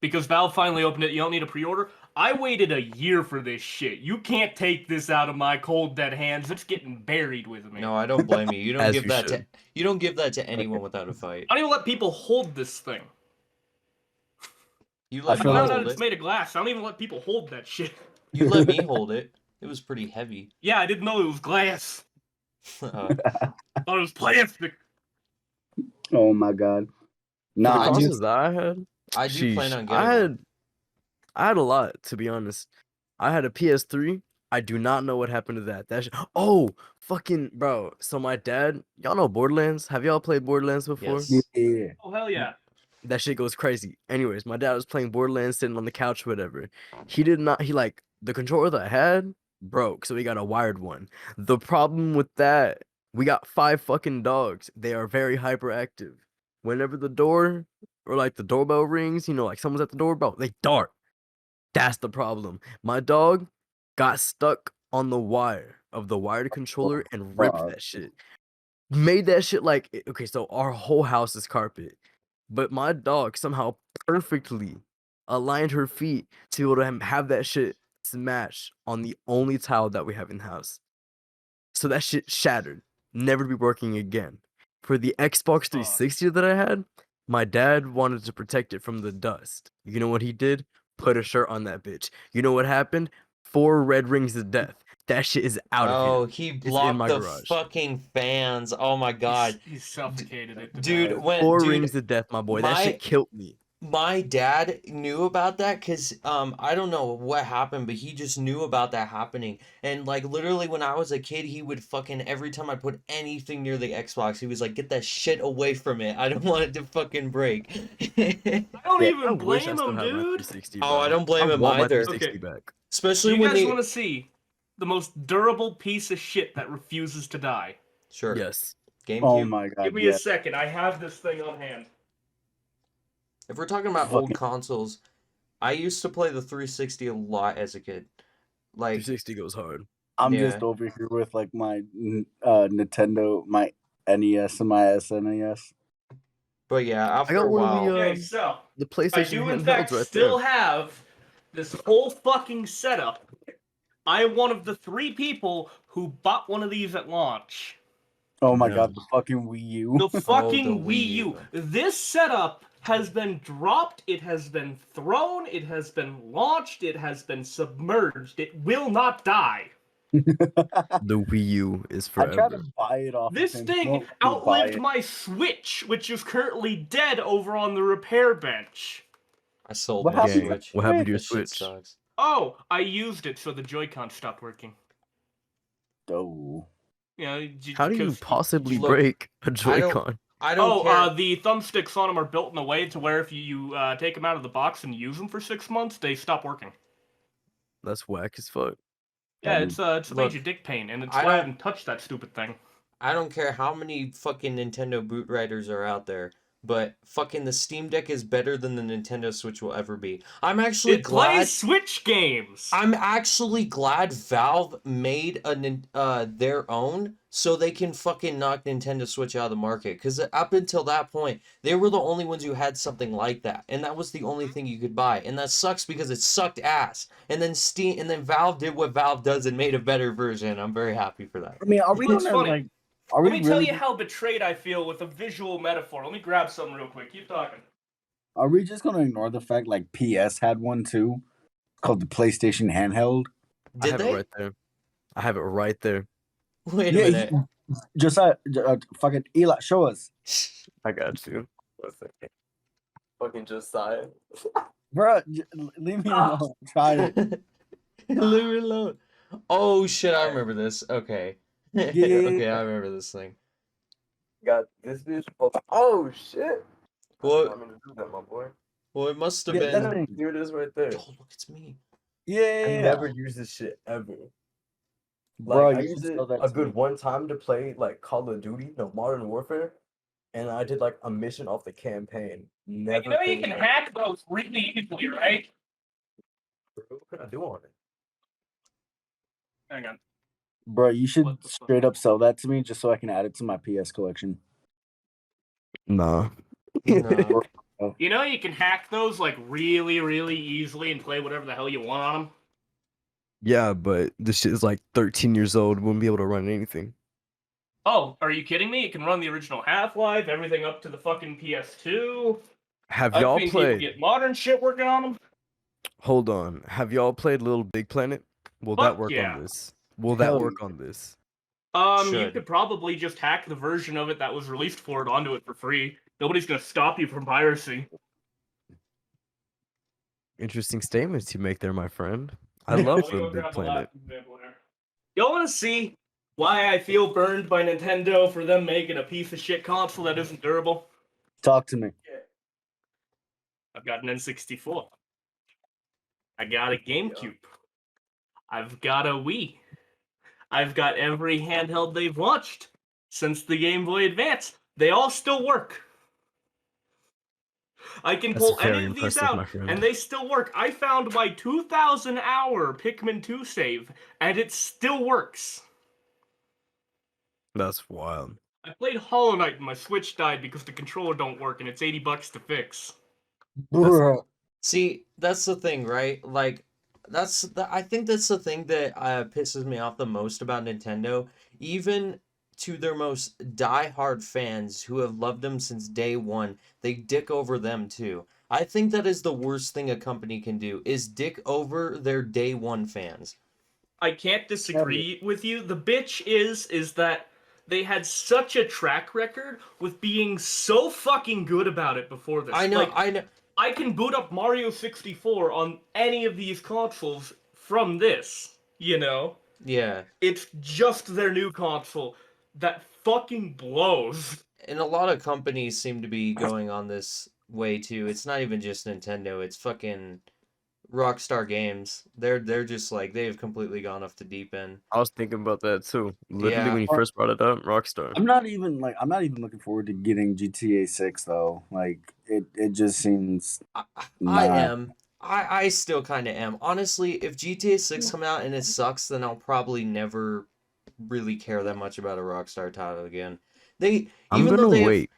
Because Valve finally opened it. You don't need a pre-order. I waited a year for this shit. You can't take this out of my cold dead hands. It's getting buried with me.
No, I don't blame you. You don't
As
give
you
that
should.
you don't give that to anyone without a fight.
I don't even let people hold this thing.
You
I
let
I
me
feel
found
like-
out
hold
it's
it.
made of glass. I don't even let people hold that shit.
You let me hold it. It was pretty heavy.
Yeah, I didn't know it was glass.
Uh,
I thought it was plastic.
Oh my god.
For
Nah,
the
I
consoles
just
that I had,
I do plan
sheesh,
on getting one.
I had a lot, to be honest. I had a PS3. I do not know what happened to that. Oh, fucking bro. So my dad, y'all know Borderlands? Have y'all played Borderlands before?
Yes.
yeah.
Oh hell yeah.
That shit goes crazy. Anyways, my dad was playing Borderlands sitting on the couch, whatever. The controller that I had broke, so we got a wired one. The problem with that, we got 5 fucking dogs. They are very hyperactive. Whenever the door or like the doorbell rings, like someone's at the doorbell, they dart. That's the problem. My dog got stuck on the wire of the wired controller and ripped
fuck.
that shit. Made that shit okay, so our whole house is carpet. But my dog somehow perfectly aligned her feet to be able to have that shit smash on the only tile that we have in the house. So that shit shattered. Never to be working again. For the Xbox 360 that I had, my dad wanted to protect it from the dust. You know what he did? Put a shirt on that bitch. You know what happened? 4 red rings of death. That shit is out of
Oh,
here.
he
in
blocked
my
the
garage.
fucking fans. Oh my god.
He suffocated it. To
Dude,
death.
when
4
dude,
rings of death, my boy. That
my-
shit killed me.
my dad knew about that because I don't know what happened, but he just knew about that happening. And like literally when I was a kid, he would fucking every time I put anything near the Xbox, he was like, get that shit away from it. I don't want it to fucking break.
I don't
Yeah,
even
I wish I
blame
still
him,
had my
dude.
360.
Oh, I
bro.
don't blame him
want my
either.
360
Okay.
back.
Especially
You
when
guys
they
want to see the most durable piece of shit that refuses to die?
Sure.
Yes.
GameCube.
Oh my god.
Give me
yeah.
a second. I have this thing on hand.
If we're talking about
Fucking-
old consoles, I used to play the 360 a lot as a kid. Like
360 goes hard.
I'm
Yeah.
just over here with like my Nintendo, my NES, and my SNES.
but yeah, after
got
a
one of
while.
the,
Okay, so
The
I
PlayStation
do in
handhelds
fact
right
still
there.
have this whole fucking setup. I am one of the 3 people who bought one of these at launch.
Oh my
Yeah.
god, the fucking Wii U.
The fucking
the
Wii
Wii
U.
U.
This setup has been dropped, it has been thrown, it has been launched, it has been submerged. It will not die.
The Wii U is
I tried to
forever.
buy it off
This
of him.
thing
Won't let me buy
outlived
it.
my Switch, which is currently dead over on the repair bench.
I sold
What
my
happened to
Gang,
Switch.
what happened to your
That shit
Switch?
sucks.
Oh, I used it so the Joy-Con stopped working.
Oh.
You know,
How do you
because
possibly
Look,
break a Joy-Con?
I don't care.
the thumbsticks on them are built in a way to where if you take them out of the box and use them for 6 months, they stop working.
That's whack as fuck.
Yeah,
Um,
it's a
look,
major dick pain, and it's
I
why I
don't-
haven't touched that stupid thing.
I don't care how many fucking Nintendo boot writers are out there, but fucking the Steam Deck is better than the Nintendo Switch will ever be. I'm actually
It
glad.
plays Switch games.
I'm actually glad Valve made their own so they can fucking knock Nintendo Switch out of the market. Because up until that point, they were the only ones who had something like that, and that was the only thing you could buy. And that sucks because it sucked ass. And then Valve did what Valve does and made a better version. I'm very happy for that.
I mean, are we
It's
gonna
funny.
like? Are
Let
we
me tell
really?
you how betrayed I feel with a visual metaphor. Let me grab something real quick. Keep talking.
Are we just gonna ignore the fact like PS had one too, called the PlayStation handheld?
I
Did
have
they?
it right there. I have it right there.
Wait a
Yeah,
minute.
just fucking Eli, show us,
I got you. 1 second. Fucking just sigh.
bro. Leave me alone. Try it.
Leave it alone. Oh shit, I remember this. Okay.
Yeah.
Okay, I remember this thing.
Got this bitch. Oh shit!
Well,
I'm gonna do that, my boy.
well, it must have
Yeah,
been.
that thing.
Here it is, right there.
Oh, look, it's me.
Yeah,
I never use this shit ever.
bro.
Like I
You
used
should
it
sell that
a
to
good
me.
one time to play like Call of Duty, no Modern Warfare, and I did like a mission off the campaign. Never.
You know you
finished
can
that.
hack those really easily, right?
What can I do on it?
Hang on.
Bro, you should
What the fuck?
straight up sell that to me just so I can add it to my PS collection.
Nah.
No.
You know you can hack those like really, really easily and play whatever the hell you want on them?
Yeah, but this shit is like 13 years old. Wouldn't be able to run anything.
Oh, are you kidding me? It can run the original Half-Life, everything up to the fucking PS2.
Have
I've
y'all
seen people
played?
get modern shit working on them.
Hold on. Have y'all played Little Big Planet? Will that
Fuck
work
yeah.
on this? Will
Hell
that work
yeah.
on this?
You
Should.
could probably just hack the version of it that was released for it onto it for free. Nobody's gonna stop you from piracy.
Interesting statements you make there, my friend. I love
Let me go
Little Big
grab the
Planet.
last example here. Y'all wanna see why I feel burned by Nintendo for them making a piece of shit console that isn't durable?
Talk to me.
I've got an N64. I got a GameCube. I've got a Wii. I've got every handheld they've launched since the Game Boy Advance. They all still work. I can
That's
pull
very
any of these
impressive,
out,
my friend.
and they still work. I found my 2,000 hour Pikmin 2 save, and it still works.
That's wild.
I played Hollow Knight and my Switch died because the controller don't work, and it's $80 to fix.
Bro.
See, that's the thing, right? Like, I think that's the thing that pisses me off the most about Nintendo. Even to their most die-hard fans who have loved them since day one, they dick over them too. I think that is the worst thing a company can do, is dick over their day one fans.
I can't disagree with you. The bitch is that they had such a track record with being so fucking good about it before this.
I know,
Like,
I know.
I can boot up Mario 64 on any of these consoles from this, you know?
Yeah.
It's just their new console that fucking blows.
And a lot of companies seem to be going on this way too. It's not even just Nintendo, it's fucking Rockstar Games. They're just like they've completely gone off the deep end.
I was thinking about that too. Literally,
Yeah.
when you first brought it up, Rockstar.
I'm not even looking forward to getting GTA 6 though. Like it just seems
I
Nah.
am. I still kind of am. Honestly, if GTA 6 come out and it sucks, then I'll probably never really care that much about a Rockstar title again.
I'm
Even though
gonna
they have,
wait.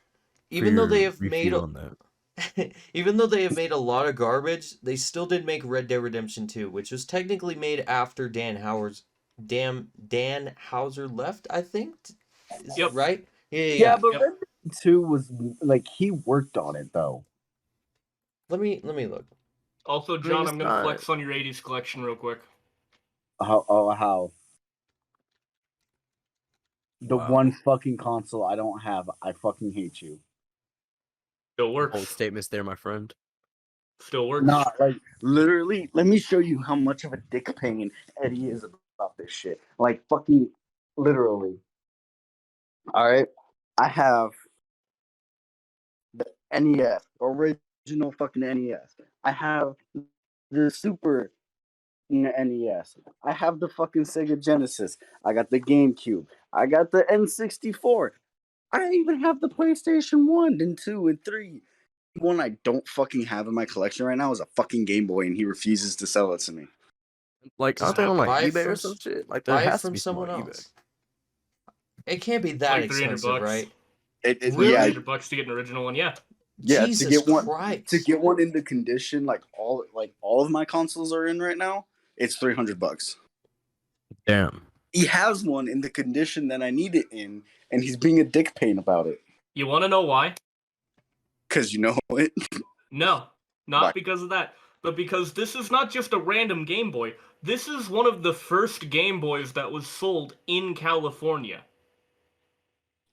even though they have
review
made
on that.
even though they have made a lot of garbage, they still did make Red Dead Redemption 2, which was technically made after Dan Houser left, I think.
Yep.
Right? Yeah.
Yeah, but
Yep.
Red Dead 2 was like he worked on it though.
Let me look.
Also, John, I'm gonna flex on your '80s collection real quick.
How? The
Wow.
one fucking console I don't have. I fucking hate you.
Still
Bold
works.
statements there, my friend.
Still works.
Nah, like literally. Let me show you how much of a dick pain Eddie is about this shit. Like fucking literally. All right, I have the NES, original fucking NES. I have the Super NES. I have the fucking Sega Genesis. I got the GameCube. I got the N64. I even have the PlayStation 1 and 2 and 3. One I don't fucking have in my collection right now is a fucking Game Boy, and he refuses to sell it to me.
Like,
Just
aren't they on like
buy it
eBay
from
or some shit? Like, there
buy it
has to
from
be some on
someone
eBay.
else. It can't be
It's
that
like
expensive,
$300.
right?
Really?
Yeah,
$300 to get an original one, yeah.
yeah.
Jesus
to
Christ.
get one in the condition like all of my consoles are in right now, it's $300.
Damn.
He has one in the condition that I need it in, and he's being a dick pain about it.
You want to know why?
Cause you know it.
No, not
Why?
because of that, but because this is not just a random Game Boy. This is one of the first Game Boys that was sold in California.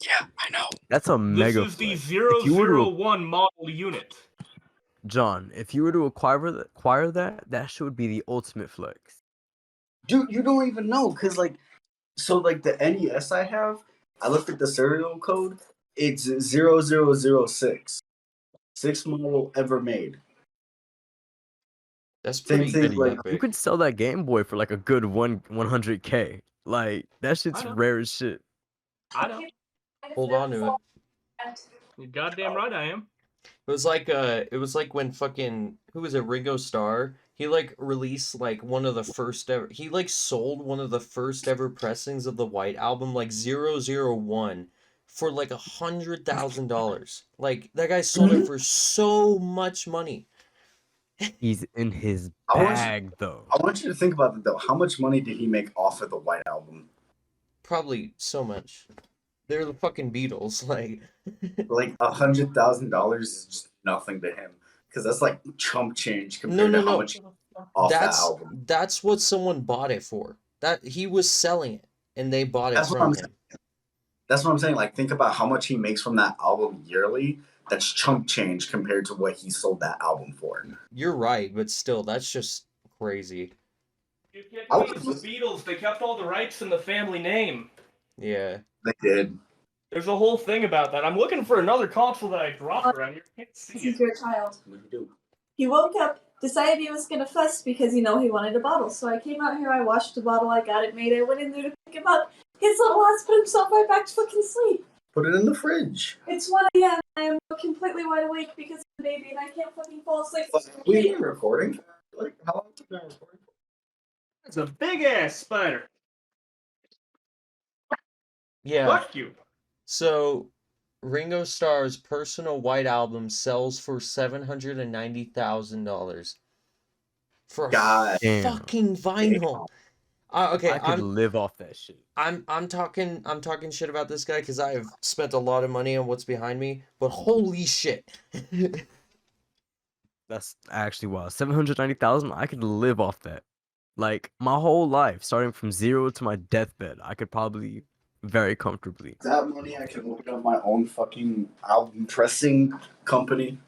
Yeah, I know.
That's a
This
mega
is the
flex. If you were to
001 model unit.
John, if you were to acquire that, that shit would be the ultimate flex.
Dude, you don't even know, cause like, so like the NES I have, I looked at the serial code. It's 0006. Sixth model ever made.
That's
Same
pretty
thing, like
epic.
You could sell that Game Boy for like a good 100K. Like, that shit's
I know.
rare as shit.
I know.
Hold on to it.
You're goddamn right I am.
It was like when fucking who was it, Ringo Starr? He like released like one of the first ever he like sold one of the first ever pressings of the White Album, like 001, for like $100,000. Like that guy sold it for so much money.
He's in his
I want you-
bag, though.
I want you to think about it though. How much money did he make off of the White Album?
Probably so much. They're the fucking Beatles, like
Like $100,000 is just nothing to him, because that's like chump change
no
compared
no
to how
no.
much off that album.
That's what someone bought it for. That he was selling it and they bought it
That's what
from
I'm
him.
saying. That's what I'm saying. Like, think about how much he makes from that album yearly. That's chump change compared to what he sold that album for.
You're right, but still, that's just crazy.
You can't
I
believe
was-
the Beatles, they kept all the rights in the family name.
Yeah.
They did.
There's a whole thing about that. I'm looking for another console that I dropped around here. I can't see
He's
it.
your child.
What do you do?
He woke up, decided he was gonna fuss because he wanted a bottle. So I came out here, I washed the bottle, I got it made, I went in there to pick him up. His little ass put himself right back to fucking sleep.
Put it in the fridge.
It's 1 a.m. I am completely wide awake because of the baby and I can't fucking fall asleep.
We've been recording. Like, how long have we been recording?
It's a big ass spider.
Yeah.
Fuck you.
So, Ringo Starr's personal White Album sells for $790,000 for
God
damn.
fucking vinyl. Okay,
I could live off that shit.
I'm talking shit about this guy because I've spent a lot of money on what's behind me, but holy shit.
That's actually wild. 790,000. I could live off that. Like my whole life, starting from zero to my deathbed, I could probably very comfortably.
that money, I can open up my own fucking album pressing company.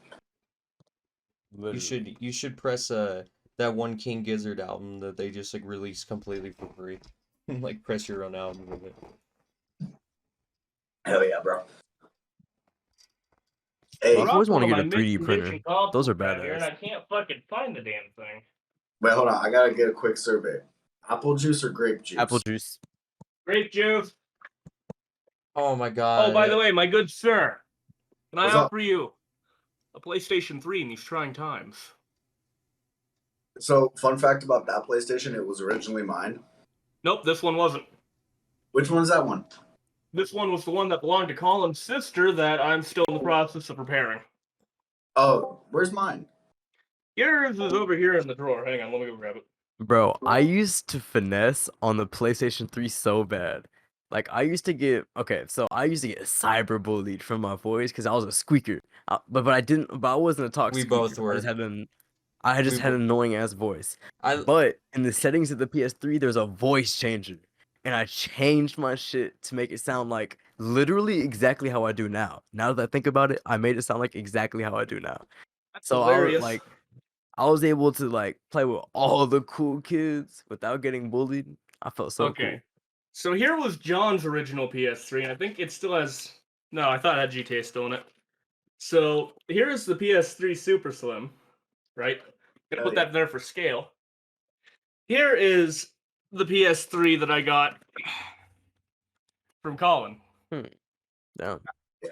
Literally.
You should press that one King Gizzard album that they just like released completely for free. Like press your own album with it.
Hell yeah, bro.
Hey,
Hey,
I've always wanted to
One
get
of
a
my
3D printer.
mid-condition consoles
Those are
back here, and
badass.
I can't fucking find the damn thing.
wait, hold on. I gotta get a quick survey. Apple juice or grape juice?
Apple juice.
Grape juice.
Oh my god.
Oh, by the way, my good sir, can I
What's up?
offer you a PlayStation 3 in these trying times?
So, fun fact about that PlayStation, it was originally mine.
Nope, this one wasn't.
Which one's that one?
This one was the one that belonged to Colin's sister that I'm still in the process of repairing.
Oh, where's mine?
Yours is over here in the drawer. Hang on, let me go grab it.
Bro, I used to finesse on the PlayStation 3 so bad. Like I used to get cyberbullied from my voice because I was a squeaker. But I wasn't a talk
We
squeaker.
both were.
I
We
just had
bo-
an annoying ass voice.
I
But in the settings of the PS3, there's a voice changer, and I changed my shit to make it sound like literally exactly how I do now. Now that I think about it, I made it sound like exactly how I do now.
That's
So
hilarious.
I was able to like play with all the cool kids without getting bullied. I felt so cool.
Okay. So here was John's original PS3, and I think it still has. No, I thought it had GTA still in it. So here is the PS3 Super Slim, right? Gonna
Oh,
put
yeah.
that there for scale. Here is the PS3 that I got from Colin.
Damn.
Yeah.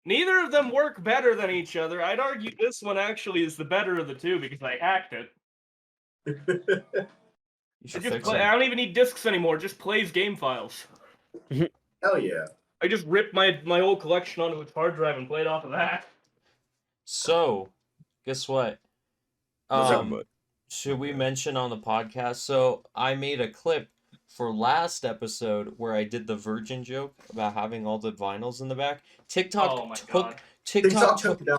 Neither of them work better than each other. I'd argue this one actually is the better of the two because I hacked it.
you should
Just
fix
play,
it.
I don't even need discs anymore. It just plays game files.
Hell yeah.
I just ripped my whole collection onto its hard drive and played off of that.
So, guess what?
What's up,
bud?
Should we mention on the podcast? So I made a clip for last episode where I did the virgin joke about having all the vinyls in the back.
Oh my god.
TikTok took
took it down.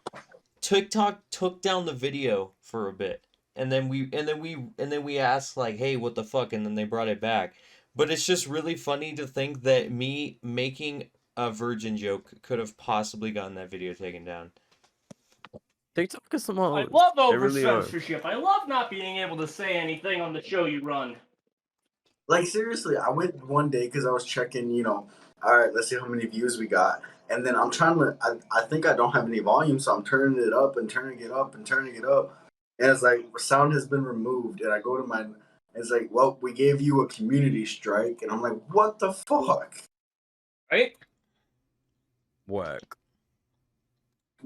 TikTok took down the video for a bit, and then we asked like, "Hey, what the fuck?" And then they brought it back. But it's just really funny to think that me making a virgin joke could have possibly gotten that video taken down.
TikTok is some
I
hoes.
love
They
over
really are.
censorship. I love not being able to say anything on the show you run.
Like seriously, I went one day because I was checking, all right, let's see how many views we got. And then I'm trying to, I think I don't have any volume, so I'm turning it up and turning it up and turning it up. And it's like, sound has been removed. And I go to my, it's like, well, we gave you a community strike. And I'm like, what the fuck?
Right?
Whack.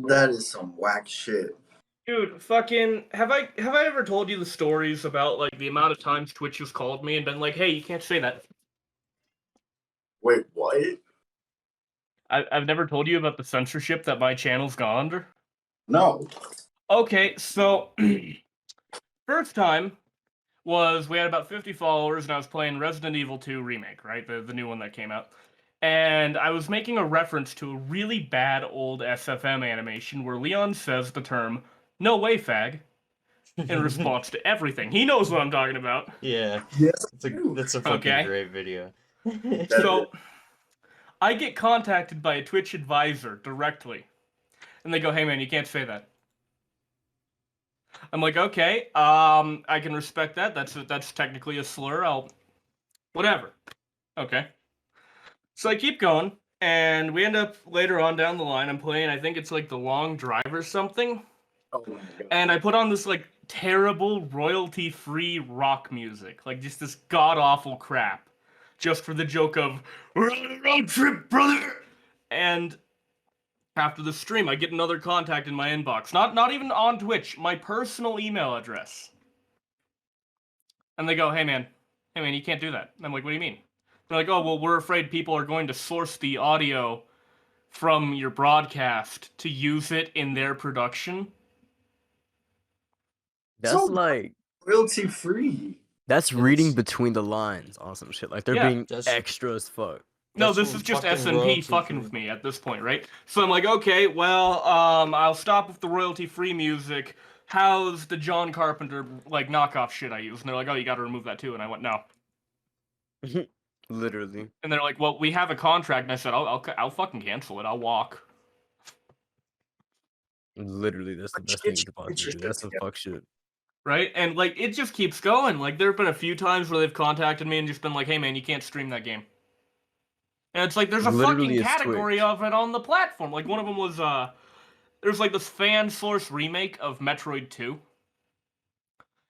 That is some whack shit.
Dude, fucking have I ever told you the stories about like the amount of times Twitch has called me and been like, "Hey, you can't say that."
Wait, what?
I've never told you about the censorship that my channel's gone under.
No.
Okay, so first time was we had about 50 followers and I was playing Resident Evil 2 Remake, right? The new one that came out. And I was making a reference to a really bad old SFM animation where Leon says the term, "No way, fag," in response to everything. He knows what I'm talking about.
Yeah,
Yes.
that's a fucking
Okay.
great video.
So I get contacted by a Twitch advisor directly. And they go, "Hey man, you can't say that." I'm like, "Okay, I can respect that. That's technically a slur. Whatever." Okay. So I keep going, and we end up later on down the line. I'm playing, I think it's like The Long Drive or something.
Oh my God.
And I put on this like terrible royalty-free rock music, like just this god-awful crap, just for the joke of "We're on a road trip, brother." And after the stream, I get another contact in my inbox, not even on Twitch, my personal email address, and they go, hey man, you can't do that." And I'm like, "What do you mean?" They're like, "Oh, well, we're afraid people are going to source the audio from your broadcast to use it in their production."
That's
So
like
royalty free.
that's
And
reading
it's-
between the lines on some shit. Like they're
Yeah,
being
that's-
extra as fuck.
No,
That's
this is just
fucking
S&P
royalty
fucking
free.
with me at this point, right? So I'm like, okay, well, I'll stop with the royalty-free music. How's the John Carpenter, like, knockoff shit I use? And they're like, "Oh, you gotta remove that too." And I went, "No."
Literally.
And they're like, "Well, we have a contract." And I said, I'll fucking cancel it. I'll walk.
Literally, that's the best thing you could possibly do. That's some fuck shit.
Right? And, like, it just keeps going. Like, there have been a few times where they've contacted me and just been like, "Hey, man, you can't stream that game." And it's like, there's a
Literally,
fucking
it's
category
Twitch.
of it on the platform. Like, one of them was, there's, like, this fan source remake of Metroid 2.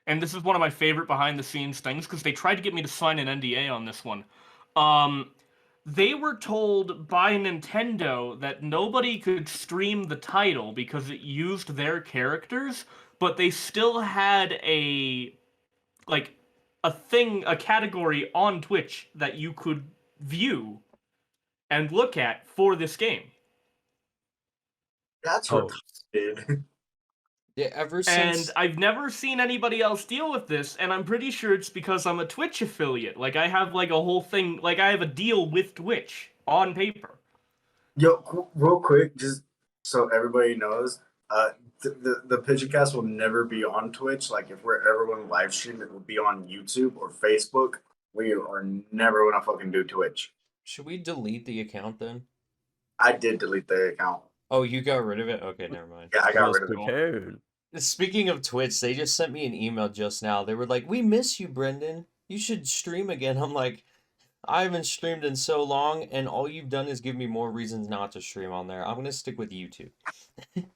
And this is one of my favorite behind-the-scenes things, because they tried to get me to sign an NDA on this one. They were told by Nintendo that nobody could stream the title because it used their characters, but they still had a category on Twitch that you could view and look at for this game.
That's
Oh,
retarded.
Yeah, ever
And
since
I've never seen anybody else deal with this, and I'm pretty sure it's because I'm a Twitch affiliate. Like, I have, like, a whole thing, like, I have a deal with Twitch on paper.
Yo, real quick, just so everybody knows, the Pigeoncast will never be on Twitch. Like, if we're ever going to live stream, it will be on YouTube or Facebook. We are never going to fucking do Twitch.
should we delete the account then?
I did delete the account.
Oh, you got rid of it? Okay, never mind.
Yeah, I
I
got
was
rid of it.
prepared.
Speaking of Twitch, they just sent me an email just now. They were like, "We miss you, Brendan. You should stream again." I'm like, I haven't streamed in so long, and all you've done is give me more reasons not to stream on there. I'm gonna stick with YouTube.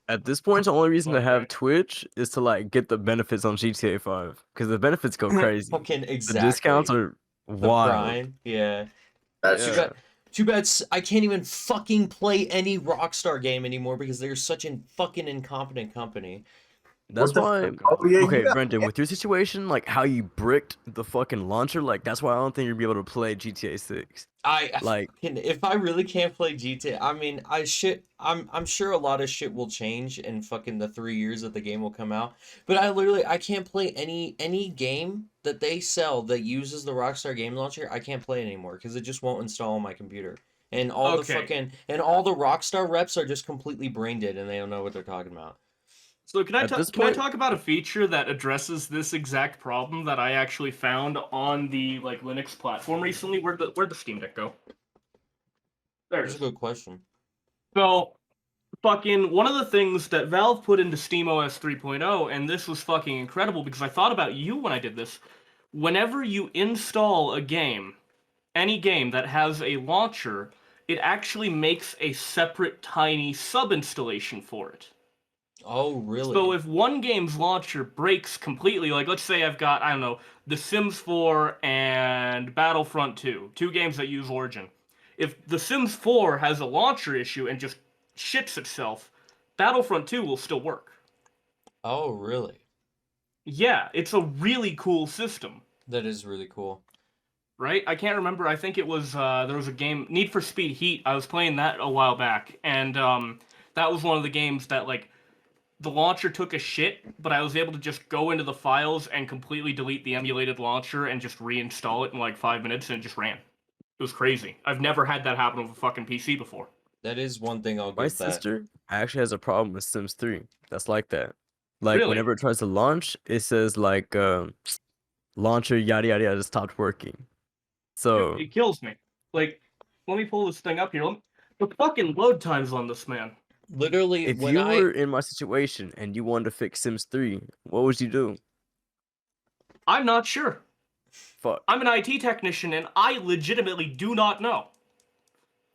At this point, the only reason to have
Okay.
Twitch is to like get the benefits on GTA 5 because the benefits go crazy.
Fucking
The
exactly.
discounts are
The
wild.
Prime, yeah.
That's
Too
Yeah.
bad. Too bad. I can't even fucking play any Rockstar game anymore because they're such a fucking incompetent company.
That's
What
why.
the Oh yeah,
Okay,
you got
Brendan, with your situation, like how you bricked the fucking launcher, like that's why I don't think you'll be able to play GTA 6. Like,
If I really can't play GTA, I mean, I'm sure a lot of shit will change in fucking the 3 years that the game will come out. But I can't play any game that they sell that uses the Rockstar game launcher. I can't play it anymore because it just won't install on my computer. And all the
Okay.
Rockstar reps are just completely brain dead and they don't know what they're talking about.
So can I
at this
can I
point,
talk about a feature that addresses this exact problem that I actually found on the like Linux platform recently? Where'd the Steam Deck go? There it
That's a
is.
good question.
So fucking one of the things that Valve put into SteamOS 3.0, and this was fucking incredible because I thought about you when I did this. Whenever you install a game, any game that has a launcher, it actually makes a separate tiny sub-installation for it.
Oh, really?
So if one game's launcher breaks completely, like let's say I've got, I don't know, The Sims 4 and Battlefront 2, two games that use Origin. If The Sims 4 has a launcher issue and just shits itself, Battlefront 2 will still work.
Oh, really?
Yeah, it's a really cool system,
That is really cool.
right? I can't remember. I think it was there was a game, Need for Speed Heat. I was playing that a while back, and that was one of the games that like the launcher took a shit, but I was able to just go into the files and completely delete the emulated launcher and just reinstall it in like 5 minutes and it just ran. It was crazy. I've never had that happen with a fucking PC before.
That is one thing I'll
my
give that.
sister actually has a problem with Sims 3. That's like that. Like
Really?
whenever it tries to launch, it says like launcher yada yada yada stopped working. So
It kills me. Like, let me pull this thing up here. The fucking load times on this, man.
Literally,
if
when
you were in my situation and you wanted to fix Sims 3, what would you do?
I'm not sure.
Fuck.
I'm an IT technician and I legitimately do not know.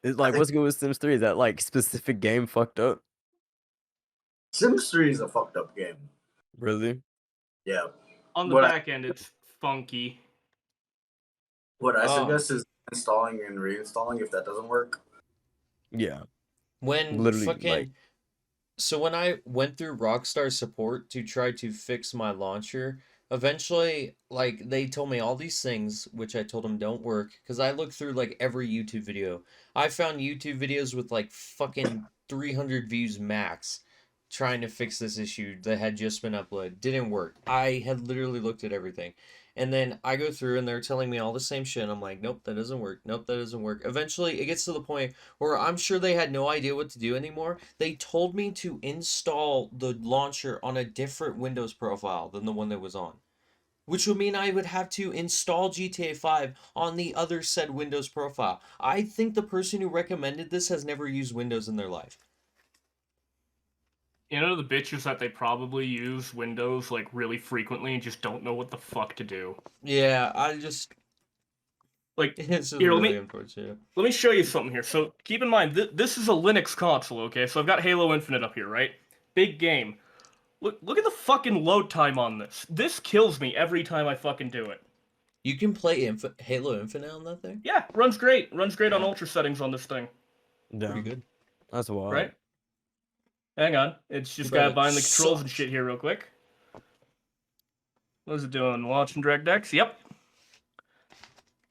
It's like, what's good with Sims 3? Is that like specific game fucked up?
Sims 3 is a fucked up game.
Really?
Yeah.
On the
What
back end, it's funky.
What I
Oh.
suggest is installing and reinstalling if that doesn't work.
Yeah.
when
Literally,
fucking
like-
so when I went through Rockstar support to try to fix my launcher, eventually like they told me all these things which I told them don't work because I looked through like every YouTube video. I found YouTube videos with like fucking 300 views max trying to fix this issue that had just been uploaded. Didn't work. I had literally looked at everything. And then I go through and they're telling me all the same shit. I'm like, nope, that doesn't work. Nope, that doesn't work. Eventually, it gets to the point where I'm sure they had no idea what to do anymore. They told me to install the launcher on a different Windows profile than the one that was on. Which would mean I would have to install GTA 5 on the other said Windows profile. I think the person who recommended this has never used Windows in their life.
You know the bitches that they probably use Windows like really frequently and just don't know what the fuck to do.
Yeah, I just...
Like,
It's just
here,
really unfortunate.
let me show you something here. So keep in mind, this is a Linux console, okay? So I've got Halo Infinite up here, right? Big game. Look at the fucking load time on this. This kills me every time I fucking do it.
You can play Halo Infinite on that thing?
Yeah, runs great. Runs great on
Yeah.
ultra settings on this thing,
Yeah.
Pretty good.
That's wild.
right? Hang on. It's just
Too bad
gotta
it
bind the controls and
sucks.
shit here real quick. What is it doing? Launching DirectX? Yep.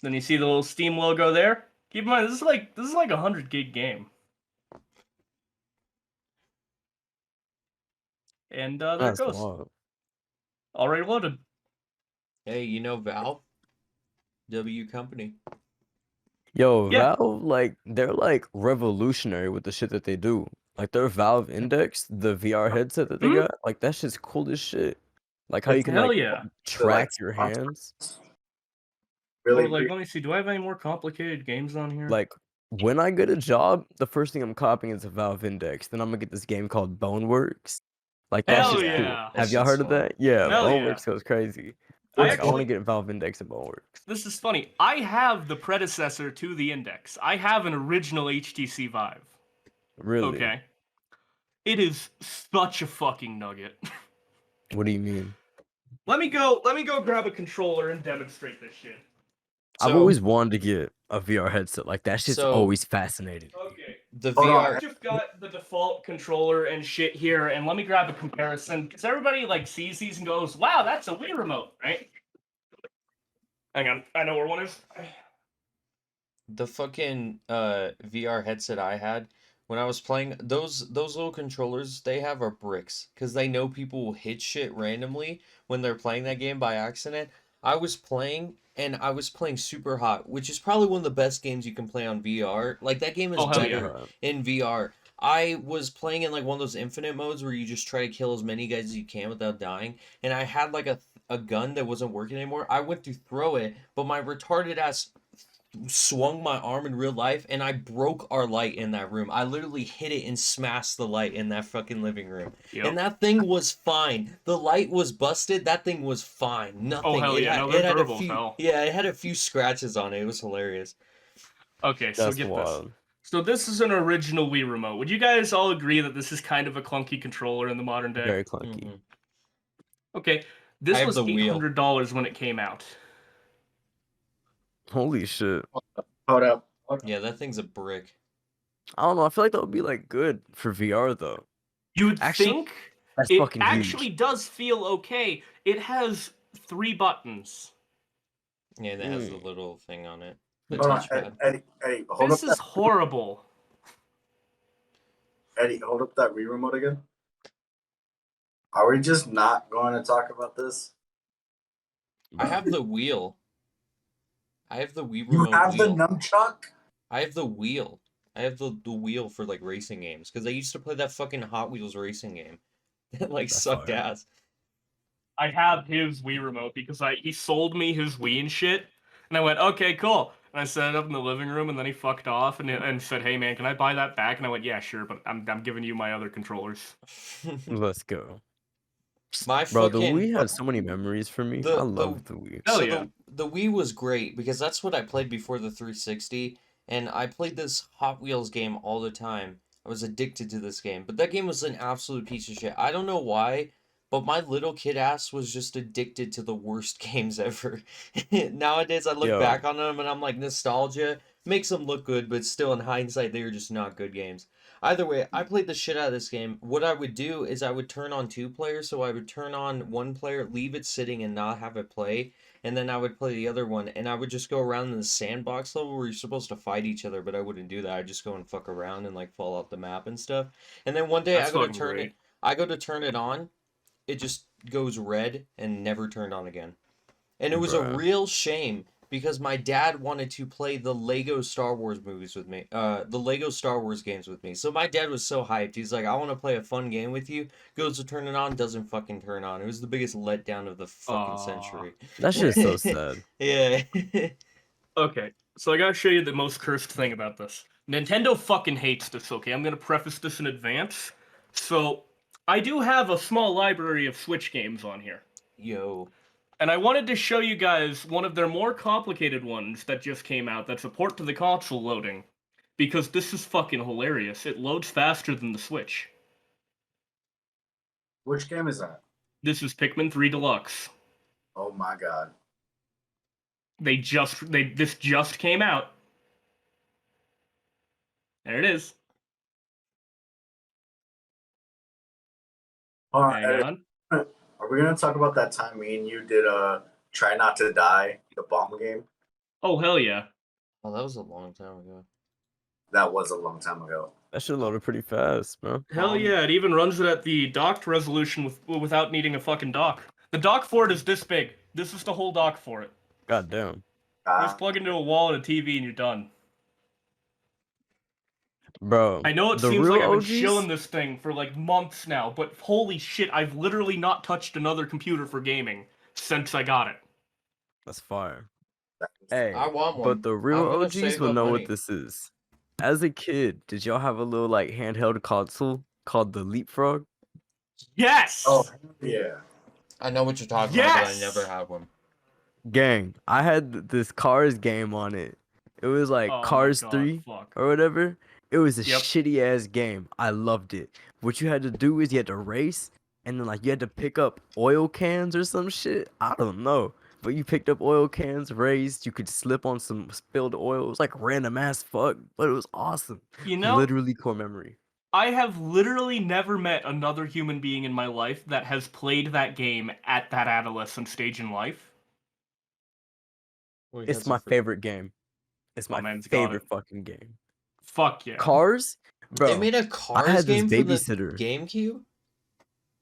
Then you see the little Steam logo there. Keep in mind, this is like a 100 gig game. And there it
That's
goes.
wild.
Already loaded.
Hey, Valve? W company.
Yo,
Yeah.
Valve, like, they're like revolutionary with the shit that they do. Like their Valve Index, the VR headset that they
Mhm.
got, like that shit's cool as shit. Like how you can
Hell
like
yeah.
track your hands.
Really
Or like,
weird.
let me see. Do I have any more complicated games on here?
Like when I get a job, the first thing I'm copying is a Valve Index. Then I'm gonna get this game called Boneworks. Like that
Hell
shit's
yeah.
cool.
yeah.
That
Have y'all
shit's
heard of
fun.
that? Yeah,
Hell yeah.
Boneworks goes crazy.
I
Like I want to
actually,
get Valve Index and Boneworks.
this is funny. I have the predecessor to the Index. I have an original HTC Vive.
Really?
Okay. It is such a fucking nugget.
What do you mean?
Let me go grab a controller and demonstrate this shit.
I've
So-
always wanted to get a VR headset. Like that shit's
So-
always fascinating.
Okay.
The
Hold on.
VR.
I just got the default controller and shit here, and let me grab a comparison, because everybody like sees these and goes, wow, that's a Wii remote, right? Hang on, I know where one is.
The fucking VR headset I had when I was playing those little controllers they have are bricks because they know people will hit shit randomly when they're playing that game by accident. I was playing and I was playing Super Hot, which is probably one of the best games you can play on VR. Like that game is
Oh, hell
better
yeah.
in VR. I was playing in like one of those infinite modes where you just try to kill as many guys as you can without dying, and I had like a gun that wasn't working anymore. I went to throw it, but my retarded ass swung my arm in real life and I broke our light in that room. I literally hit it and smashed the light in that fucking living room.
Yep.
And that thing was fine. The light was busted. That thing was fine. Nothing.
Oh, hell yeah. No, they're
it had a
durable as
few
hell.
Yeah, it had a few scratches on it. It was hilarious.
Okay, so
That's
get this.
wild.
So this is an original Wii remote. Would you guys all agree that this is kind of a clunky controller in the modern day?
Very clunky.
Mhm.
Okay,
I
this
have
was
the wheel.
$800 when it came out.
Holy shit.
Hold up.
Yeah, that thing's a brick.
I don't know. I feel like that would be like good for VR though.
You would
Actually,
think
That's
it
fucking
actually
huge.
does feel okay. It has 3 buttons.
Yeah, and it has the little thing on it. The
Hold on,
touchpad.
Eddie, hold
This
up
is horrible.
Eddie, hold up that Wii remote again. Are we just not going to talk about this?
I have the wheel. I have the Wii
You
remote
have the
wheel.
nunchuck?
I have the wheel. I have the wheel for like racing games because I used to play that fucking Hot Wheels racing game. That like
That's
sucked
fire.
ass.
I have his Wii remote because he sold me his Wii and shit, and I went, okay, cool. And I set it up in the living room, and then he fucked off and said, hey man, can I buy that back? And I went, yeah, sure, but I'm giving you my other controllers.
Let's go.
My
Bro, the
fucking
Wii has so many memories for me. I love the Wii.
Hell
so
yeah.
the Wii was great because that's what I played before the 360, and I played this Hot Wheels game all the time. I was addicted to this game, but that game was an absolute piece of shit. I don't know why, but my little kid ass was just addicted to the worst games ever. Nowadays, I look
Yo.
back on them and I'm like, nostalgia makes them look good, but still, in hindsight, they were just not good games. Either way, I played the shit out of this game. What I would do is I would turn on 2 players, so I would turn on 1 player, leave it sitting and not have it play, and then I would play the other one, and I would just go around in the sandbox level where you're supposed to fight each other, but I wouldn't do that. I'd just go and fuck around and like fall off the map and stuff. And then one day
That's
I go to
fucking
turn
great.
it I go to turn it on, it just goes red and never turned on again. And it was a
Bruh.
real shame because my dad wanted to play the Lego Star Wars movies with me, the Lego Star Wars games with me. So my dad was so hyped. He's like, I want to play a fun game with you. Goes to turn it on, doesn't fucking turn on. It was the biggest letdown of the fucking
Aw.
century.
That shit's so sad.
Yeah.
Okay, so I gotta show you the most cursed thing about this. Nintendo fucking hates this, okay? I'm gonna preface this in advance. So, I do have a small library of Switch games on here.
Yo.
And I wanted to show you guys one of their more complicated ones that just came out that's a port to the console loading. Because this is fucking hilarious. It loads faster than the Switch.
Which game is that?
This is Pikmin 3 Deluxe.
Oh my god.
This just came out. There it is.
Hold on,
Hang
Eddie,
on.
are we gonna talk about that time me and you did Try Not to Die, the bomb game?
Oh, hell yeah.
Oh, that was a long time ago.
That was a long time ago.
That shit loaded pretty fast, bro.
Hell yeah, it even runs it at the docked resolution without needing a fucking dock. The dock for it is this big. This is the whole dock for it.
God damn.
Just plug into a wall and a TV and you're done.
Bro,
I know it
the
seems
real
like I've been
OGs?
shilling this thing for like months now, but holy shit, I've literally not touched another computer for gaming since I got it.
That's fire. Hey,
I want one.
but the real
I'm gonna
OGs
save
will
up
know
money.
what this is. As a kid, did y'all have a little like handheld console called the Leapfrog?
Yes!
Oh yeah.
I know what you're talking about, but I
Yes!
never had one.
Gang, I had this Cars game on it. It was like
Oh my
Cars
God,
3
fuck.
or whatever. It was a
Yep.
shitty ass game. I loved it. What you had to do is you had to race and then like you had to pick up oil cans or some shit. I don't know. But you picked up oil cans, raced, you could slip on some spilled oil. It was like random as fuck, but it was awesome.
You know,
Literally core memory.
I have literally never met another human being in my life that has played that game at that adolescent stage in life.
Wait,
It's
that's
my
a free-
favorite game. It's
My
my
man's got
favorite
it.
fucking game.
Fuck yeah.
Cars?
They
Bro,
made a
I
Cars
had this
game for the
babysitter.
GameCube?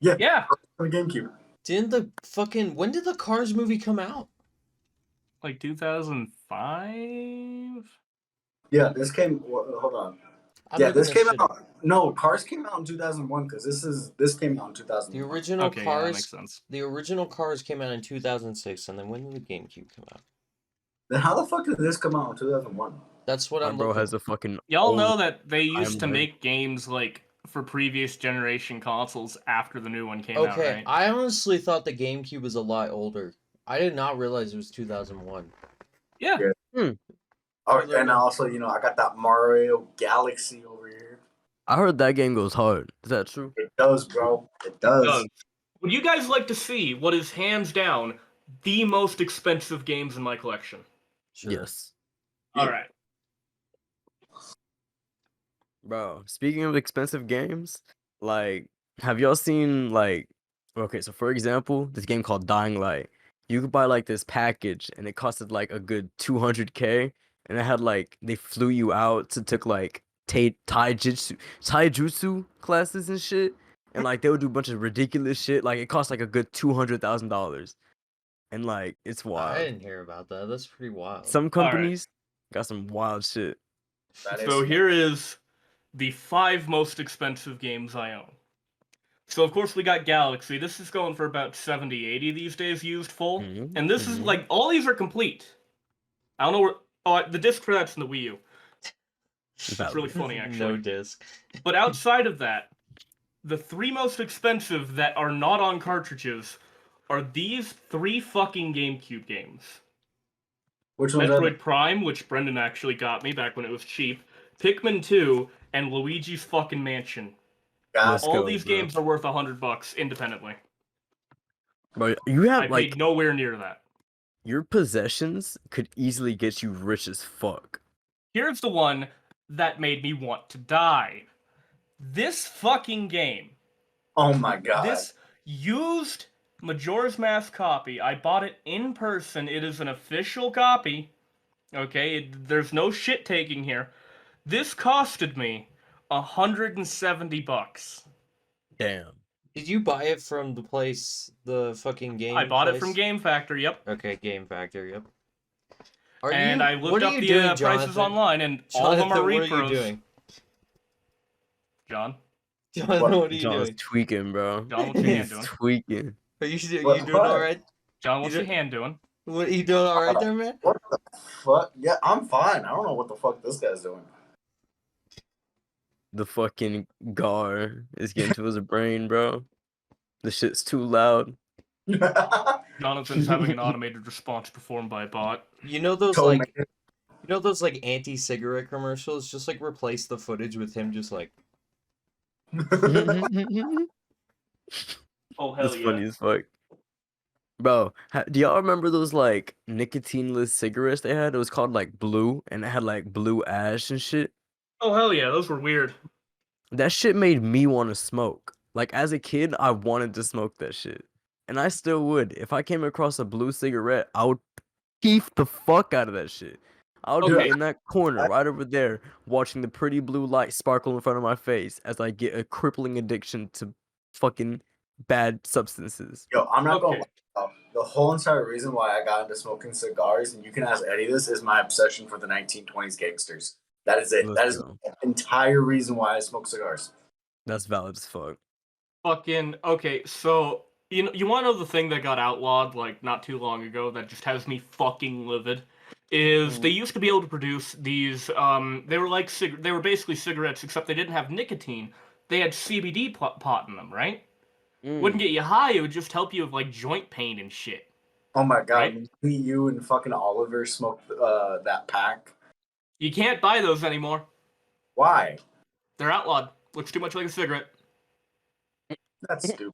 Yeah,
On the GameCube.
Didn't the fucking... When did the Cars movie come out?
like 2005?
Yeah, this came. Hold on.
I'm
Yeah,
looking
this
this
came
shit
out.
up.
No, Cars came out in 2001 because this came out in 2001.
The original
Okay, yeah, that
Cars...
makes sense.
The original Cars came out in 2006, and then when did the GameCube come out?
Then how the fuck did this come out in 2001?
That's what
My
I'm
bro
looking
has a fucking
Y'all
old
know that they used to
timeline.
make games like for previous generation consoles after the new one came out,
Okay,
right?
I honestly thought the GameCube was a lot older. I did not realize it was 2001.
Yeah.
Oh, and also, I got that Mario Galaxy over here.
I heard that game goes hard. Is that true?
It does, bro. It does.
Would you guys like to see what is hands down the most expensive games in my collection?
Sure.
Yes.
Yeah.
Alright.
Bro, speaking of expensive games, like, have y'all seen, like, okay, so for example, this game called Dying Light. You could buy, like, this package, and it costed, like, a good 200K, and it had, like, they flew you out to take, like, taijutsu classes and shit, and, like, they would do a bunch of ridiculous shit. Like, it cost, like, a good $200,000, and, like, it's
I
wild.
didn't hear about that. That's pretty wild.
Some companies got some wild shit.
So here is the 5 most expensive games I own. So of course we got Galaxy. This is going for about 70, 80 these days used full.
Mhm,
And this is
mhm.
like, all these are complete. I don't know where, oh, the disc for that's in the Wii U. It's really funny actually.
No disc.
But outside of that, the 3 most expensive that are not on cartridges are these 3 fucking GameCube games.
Which one's
Metroid Prime, which Brendan actually got me back when it was cheap, Pikmin 2, and Luigi's fucking Mansion.
Let's
All
go,
these
bro.
games are worth $100 independently.
Bro, you
I
have like
paid nowhere near that.
your possessions could easily get you rich as fuck.
Here's the one that made me want to die. This fucking game.
Oh my god.
This used Majora's Mask copy. I bought it in person. It is an official copy. Okay, there's no shit taking here. This costed me $170.
Damn.
Did you buy it from the place, the fucking game?
I bought it
place?
from Game Factor, yep.
Okay, Game Factor, yep.
And I looked up the prices
Jonathan?
online, and all of them are
Jonathan, what are
repros.
you doing?
John?
Jonathan,
What?
what are you
John's
doing?
tweaking, bro.
John, what's your hand
He's
doing?
tweaking.
Are you doing
What?
alright?
John, what's
You
your hand doing?
What are you doing alright there, man?
What the fuck? Yeah, I'm fine. I don't know what the fuck this guy's doing.
The fucking gar is getting to his brain, bro. The shit's too loud.
Jonathan's having an automated response performed by a bot.
You know those
Told
like
me.
anti-cigarette commercials? Just like replace the footage with him just like
Oh, hell
That's
yeah.
funny as fuck. Bro, do y'all remember those like nicotineless cigarettes they had? It was called like Blue, and it had like blue ash and shit.
Oh, hell yeah, those were weird.
That shit made me want to smoke. Like as a kid, I wanted to smoke that shit. And I still would. If I came across a blue cigarette, I would keef the fuck out of that shit. I'll
Okay.
be in that corner right over there watching the pretty blue light sparkle in front of my face as I get a crippling addiction to fucking bad substances.
Yo, I'm not gonna
Okay.
lie. The whole entire reason why I got into smoking cigars, and you can ask Eddie this, is my obsession for the 1920s gangsters. That is it.
Let's
That is
go.
the entire reason why I smoke cigars.
That's valid as fuck.
Fucking okay, so you want to know the thing that got outlawed like not too long ago that just has me fucking livid is they used to be able to produce these they were like they were basically cigarettes except they didn't have nicotine. They had CBD pot in them, right? Wouldn't get you high, it would just help you with like joint pain and shit.
Oh my god,
Right?
me, you, and fucking Oliver smoked that pack.
You can't buy those anymore.
Why?
They're outlawed. Looks too much like a cigarette.
That's stupid.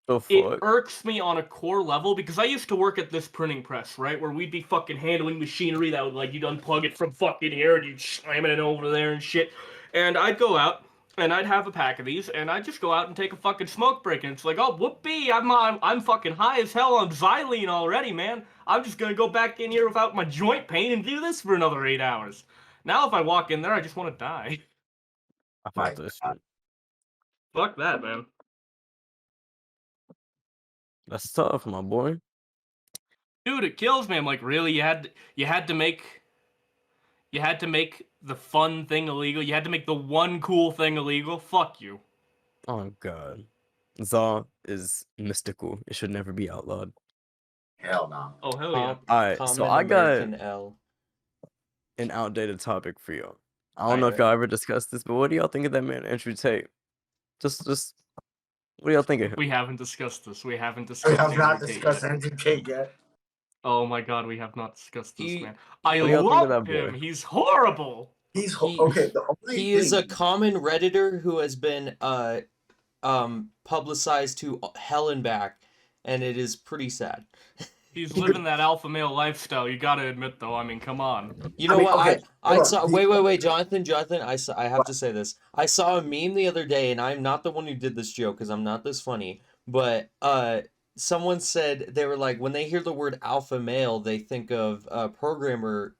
The
It
fuck?
irks me on a core level because I used to work at this printing press, right? Where we'd be fucking handling machinery that would, like, you'd unplug it from fucking here and you'd slam it over there and shit. And I'd go out and I'd have a pack of these and I'd just go out and take a fucking smoke break. And it's like, oh, whoopee, I'm fucking high as hell on Xylene already, man. I'm just gonna go back in here without my joint pain and do this for another 8 hours. Now if I walk in there, I just want to die.
I
My
felt this
God.
shit.
Fuck that, man.
That's tough, my boy.
Dude, it kills me. I'm like, really? You had to make the fun thing illegal. You had to make the one cool thing illegal. Fuck you.
Oh god. Zaw is mystical. It should never be outlawed.
Hell no.
Oh hell yeah.
Alright, so
Common
I got
American L.
an outdated topic for y'all. I don't know if
Alright.
y'all ever discussed this, but what do y'all think of that man, Andrew Tate? Just what do y'all think of him?
We haven't discussed this. We haven't
We
discussed
have not
Andrew Tate
discussed
yet.
Andrew Tate yet.
Oh my god, we have not discussed this,
He-
man. I
What do y'all think of
love
that
him.
boy?
He's horrible.
He's
He-
okay. The only
He is a
thing-
common Redditor who has been publicized to hell and back, and it is pretty sad.
He's living that alpha male lifestyle. You gotta admit, though. I mean, come on.
You know
I mean,
what?
okay,
I
look,
saw.
the-
Wait, Jonathan. I have to say this. I saw a meme the other day, and I'm not the one who did this joke because I'm not this funny. But someone said they were like, when they hear the word alpha male, they think of programmer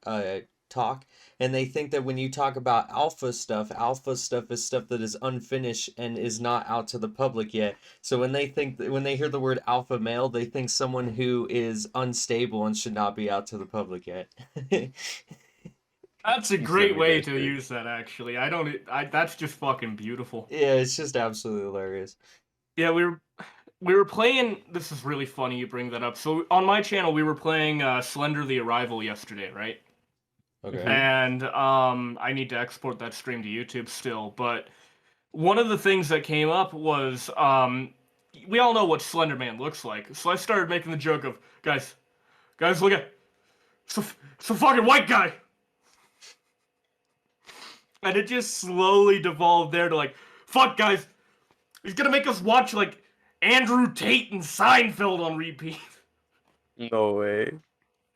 talk, and they think that when you talk about alpha stuff is stuff that is unfinished and is not out to the public yet. So when they hear the word alpha male, they think someone who is unstable and should not be out to the public yet.
That's a
You
great
sent me
way
that
to
shit.
use that, actually. That's just fucking beautiful.
Yeah, it's just absolutely hilarious.
Yeah, we were playing. This is really funny you bring that up. So on my channel, we were playing Slender the Arrival yesterday, right?
Okay.
And I need to export that stream to YouTube still. But one of the things that came up was we all know what Slender Man looks like. So I started making the joke of guys, look at it's a fucking white guy. And it just slowly devolved there to like, fuck guys, he's gonna make us watch like Andrew Tate and Seinfeld on repeat.
No way.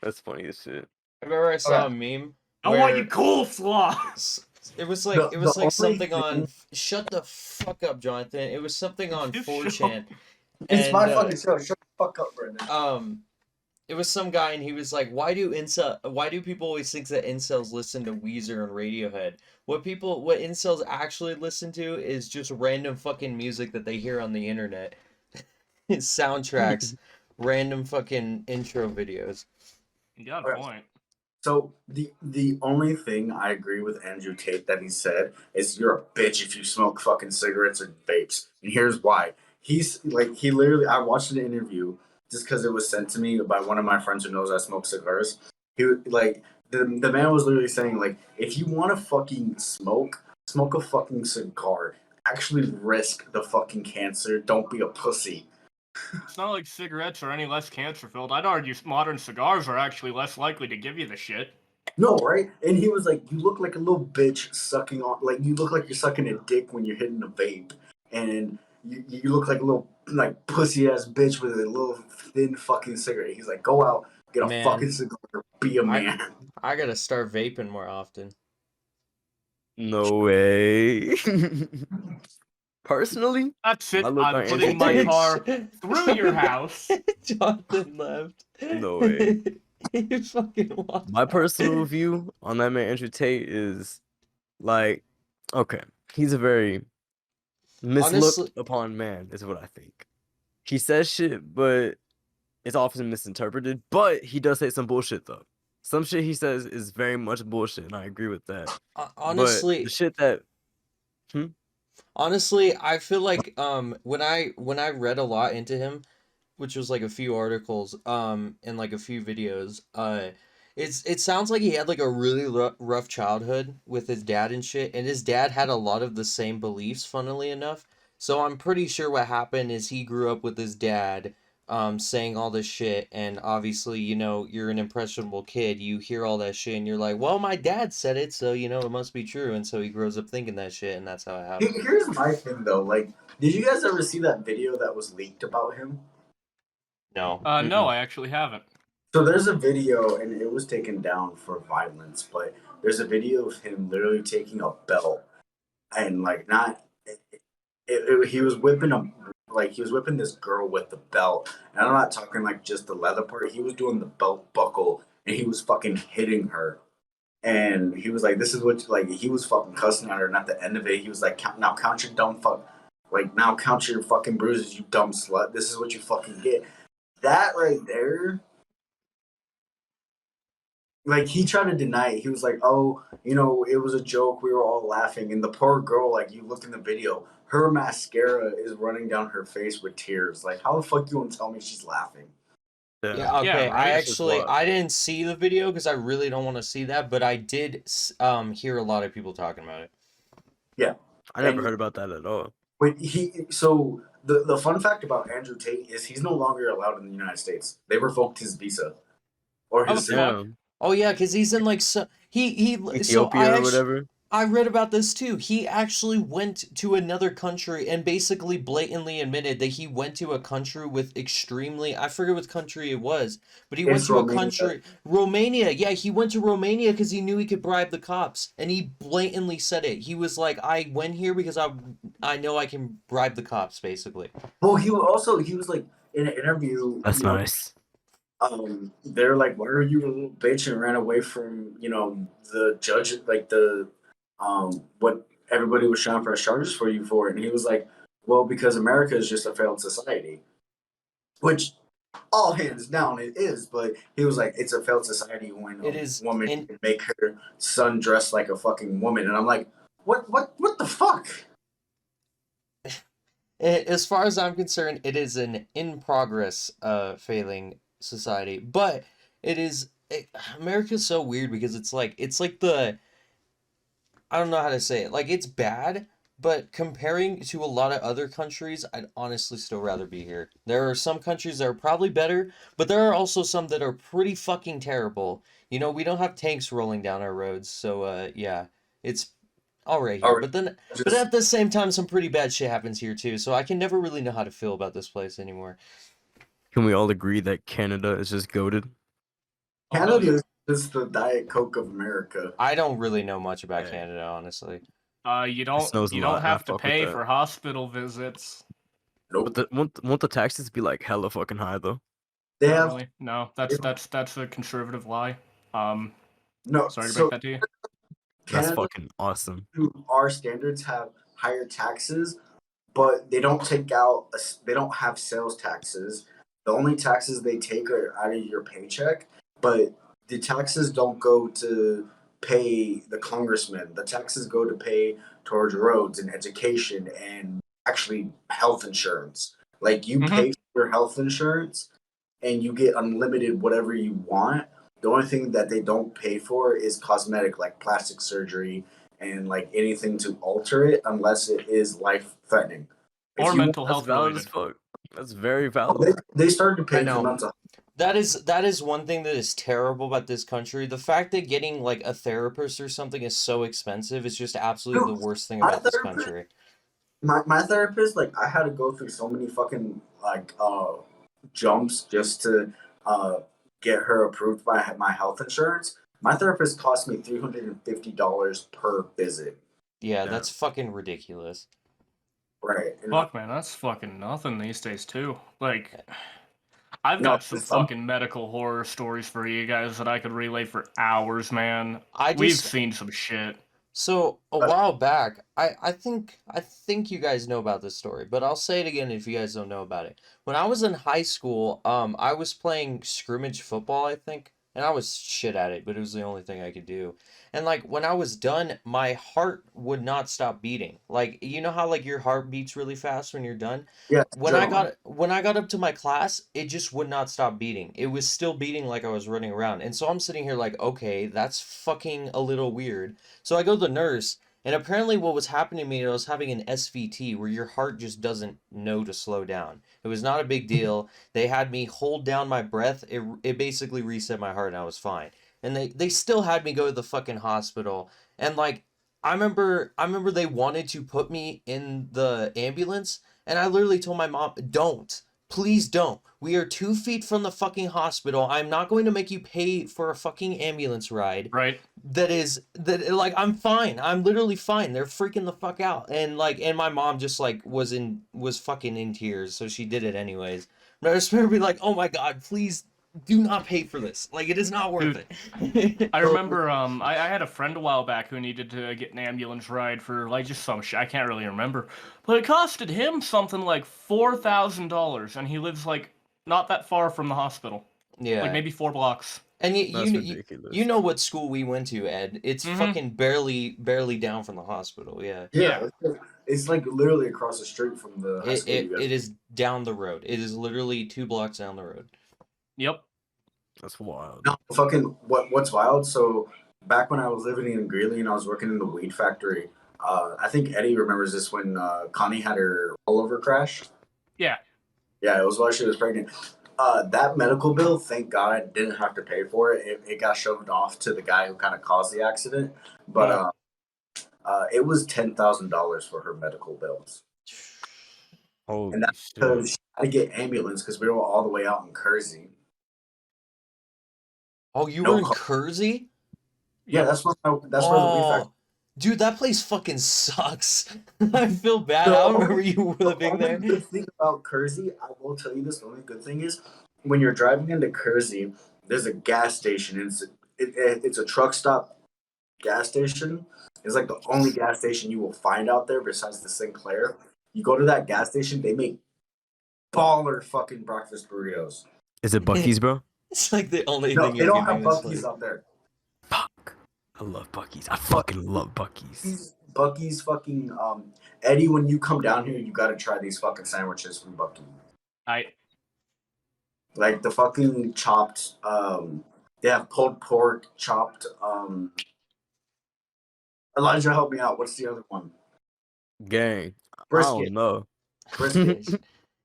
That's funny as shit.
I remember I saw a meme.
I want
where
you coleslaw.
It was like
The only
something on.
thing-
Shut the fuck up, Jonathan. It was something on
Just
4chan.
It's
and,
my fucking show. Shut the fuck up, Brendan.
It was some guy, and he was like, why do people always think that incels listen to Weezer and Radiohead? What incels actually listen to is just random fucking music that they hear on the internet. Soundtracks, random fucking intro videos.
You got a point.
So the only thing I agree with Andrew Tate that he said is you're a bitch if you smoke fucking cigarettes or vapes. And here's why. He's like he literally I watched an interview just because it was sent to me by one of my friends who knows I smoke cigars. He like the man was literally saying like if you want to fucking smoke a fucking cigar. Actually risk the fucking cancer. Don't be a pussy.
It's not like cigarettes are any less cancer-filled. I'd argue modern cigars are actually less likely to give you the shit.
No, right? And he was like, you look like a little bitch sucking on, like, you look like you're sucking a dick when you're hitting a vape. And you look like a little, like, pussy-ass bitch with a little thin fucking cigarette. He's like, go out, get a
Man.
fucking cigar, be a man.
I gotta start vaping more often.
No way. Personally,
That's it.
I look
I'm
like
putting
Andrew
my
Tate.
car through your house.
Jonathan left.
No way.
You fucking lost.
My personal view on that man Andrew Tate is like, okay, he's a very mislooked
Honestly,
upon man, is what I think. He says shit, but it's often misinterpreted. But he does say some bullshit though. Some shit he says is very much bullshit, and I agree with that. But the
honestly,
shit that
honestly, I feel like when I read a lot into him, which was like a few articles and like a few videos, it sounds like he had like a really rough childhood with his dad and shit, and his dad had a lot of the same beliefs, funnily enough. So I'm pretty sure what happened is he grew up with his dad saying all this shit, and obviously, you're an impressionable kid, you hear all that shit and you're like, well, my dad said it, so it must be true, and so he grows up thinking that shit, and that's how it happens.
Here's my thing though. Like, did you guys ever see that video that was leaked about him?
No.
No, I actually haven't.
So there's a video, and it was taken down for violence, but there's a video of him literally taking a belt and like not. He was whipping he was whipping this girl with the belt, and I'm not talking like just the leather part. He was doing the belt buckle, and he was fucking hitting her. And he was like, "This is what like." He was fucking cussing at her, and at the end of it, he was like, "Now count your dumb fuck, like now count your fucking bruises, you dumb slut. This is what you fucking get." That right there, like he tried to deny it. He was like, "Oh, it was a joke. We were all laughing." And the poor girl, like you look in the video, her mascara is running down her face with tears. Like, how the fuck you want to tell me she's laughing?
Yeah,
Yeah,
okay.
right?
It's just wild.
I didn't see the video because I really don't want to see that, but I did hear a lot of people talking about it.
Yeah,
I never
And-
heard about that at all.
But so the fun fact about Andrew Tate is he's no longer allowed in the United States. They revoked his visa or
How
his.
the fuck?
Yeah,
Oh yeah, because he's in like so
Ethiopia or whatever.
I read about this too. He actually went to another country and basically blatantly admitted that he went to a country with extremely, I forget what country it was, but he went
It's
to a
Romania.
country, Romania. Yeah, he went to Romania because he knew he could bribe the cops, and he blatantly said it. He was like, I went here because I know I can bribe the cops, basically.
Well, he was like in an interview.
That's nice.
They're like, "Why are you a little bitch?" and ran away from the judge, like the what everybody was trying to press charges for you for, and he was like, "Well, because America is just a failed society," which all hands down it is. But he was like, "It's a failed society when
It
a
is,
woman
and
can make her son dress like a fucking woman," and I'm like, "What the fuck?"
as far as I'm concerned, it is an in progress failing society. But America's so weird because it's like I don't know how to say it. Like it's bad, but comparing to a lot of other countries, I'd honestly still rather be here. There are some countries that are probably better, but there are also some that are pretty fucking terrible. We don't have tanks rolling down our roads, so yeah, it's all right
All
here.
right,
But
just
at the same time, some pretty bad shit happens here too. So I can never really know how to feel about this place anymore.
Can we all agree that Canada is just goated?
Canada is just the Diet Coke of America.
I don't really know much about
Yeah.
Canada, honestly.
You
It
don't
snows a
you
lot,
don't
and I
have to
fuck with
pay
that.
for hospital visits.
Nope.
But won't the taxes be like hella fucking high though?
They
Not
have
really. No, that's a conservative lie.
no.
Sorry to
So
break that to you.
That's
Canada,
fucking awesome.
to our standards, have higher taxes, but they don't take out. They don't have sales taxes. The only taxes they take are out of your paycheck, but the taxes don't go to pay the congressman. The taxes go to pay towards roads and education and actually health insurance. Like you
Mhm.
pay for your health insurance and you get unlimited whatever you want. The only thing that they don't pay for is cosmetic, like plastic surgery and like anything to alter it, unless it is life threatening.
Or
If you
mental
That's
health
valid
related.
as fuck. That's very
they,
valid.
they started to
I
pay for
know.
mental.
That is one thing that is terrible about this country. The fact that getting like a therapist or something is so expensive is just absolutely the worst thing
My
about this
therapist,
country.
my therapist, like I had to go through so many fucking like jumps just to uh get her approved by my health insurance. My therapist cost me $350 per visit.
Yeah,
Yeah.
that's fucking ridiculous.
Right. And
Fuck, man, that's fucking nothing these days too. Like, I've
No,
got some
it's fun.
fucking medical horror stories for you guys that I could relay for hours, man.
I
We've
just
seen some shit.
So a
But-
while back, I think you guys know about this story, but I'll say it again if you guys don't know about it. When I was in high school, I was playing scrimmage football, I think, and I was shit at it, but it was the only thing I could do. And like when I was done, my heart would not stop beating. Like you know how like your heart beats really fast when you're done?
Yeah, it's
When I
adrenaline.
got up to my class, it just would not stop beating. It was still beating like I was running around. And so I'm sitting here like, okay, that's fucking a little weird. So I go to the nurse, and apparently what was happening to me, I was having an SVT where your heart just doesn't know to slow down. It was not a big deal. They had me hold down my breath. It basically reset my heart and I was fine. And they still had me go to the fucking hospital. And like I remember they wanted to put me in the ambulance, and I literally told my mom, "Don't. Please don't. We are 2 feet from the fucking hospital. I'm not going to make you pay for a fucking ambulance ride."
Right?
That like I'm fine. I'm literally fine. They're freaking the fuck out. And my mom just like was fucking in tears, so she did it anyways. But I just remember being like, "Oh my god, please do not pay for this. Like it is not worth it."
I remember I had a friend a while back who needed to get an ambulance ride for like just some shit. I can't really remember. But it costed him something like $4,000 and he lives like not that far from the hospital. Like
Yeah.
maybe 4 blocks.
And
That's
you
ridiculous.
know what school we went to, Ed. It's
Mhm.
fucking barely down from the hospital. Yeah.
Yeah.
It's like literally across the street from the high
It,
school
it,
you guys.
it is down the road. It is literally 2 blocks down the road.
Yep.
That's wild.
No, fucking what's wild? So back when I was living in Greeley and I was working in the weed factory, I think Eddie remembers this when Connie had her rollover crash.
Yeah.
Yeah, it was while she was pregnant. That medical bill, thank God I didn't have to pay for it. It got shoved off to the guy who kind of caused the accident. But it was $10,000 for her medical bills.
Holy
And that's
shit.
because she had to get ambulance because we were all the way out in Kersey.
Oh, you
No
were in
call.
Kersey?
Yeah, that's where the weed factory.
Oh, dude, that place fucking sucks. I feel bad.
The
I
only-
remember you
The
living
only
there.
good thing about Kersey, I will tell you this, the only good thing is when you're driving into Kersey, there's a gas station. It's a truck stop gas station. It's like the only gas station you will find out there besides the Sinclair. You go to that gas station, they make baller fucking breakfast burritos.
Is it Bucky's, bro?
It's like the only
No,
thing
they
you
don't
can
have
do is
Bucky's
like,
out there.
Fuck. I love Bucky's. I fucking love Bucky's.
Bucky's fucking Eddie, when you come down here, you gotta try these fucking sandwiches from Bucky. Like the fucking chopped they have pulled pork, chopped Elijah, help me out. What's the other one?
Gang. I
Brisket.
don't know.
Brisket.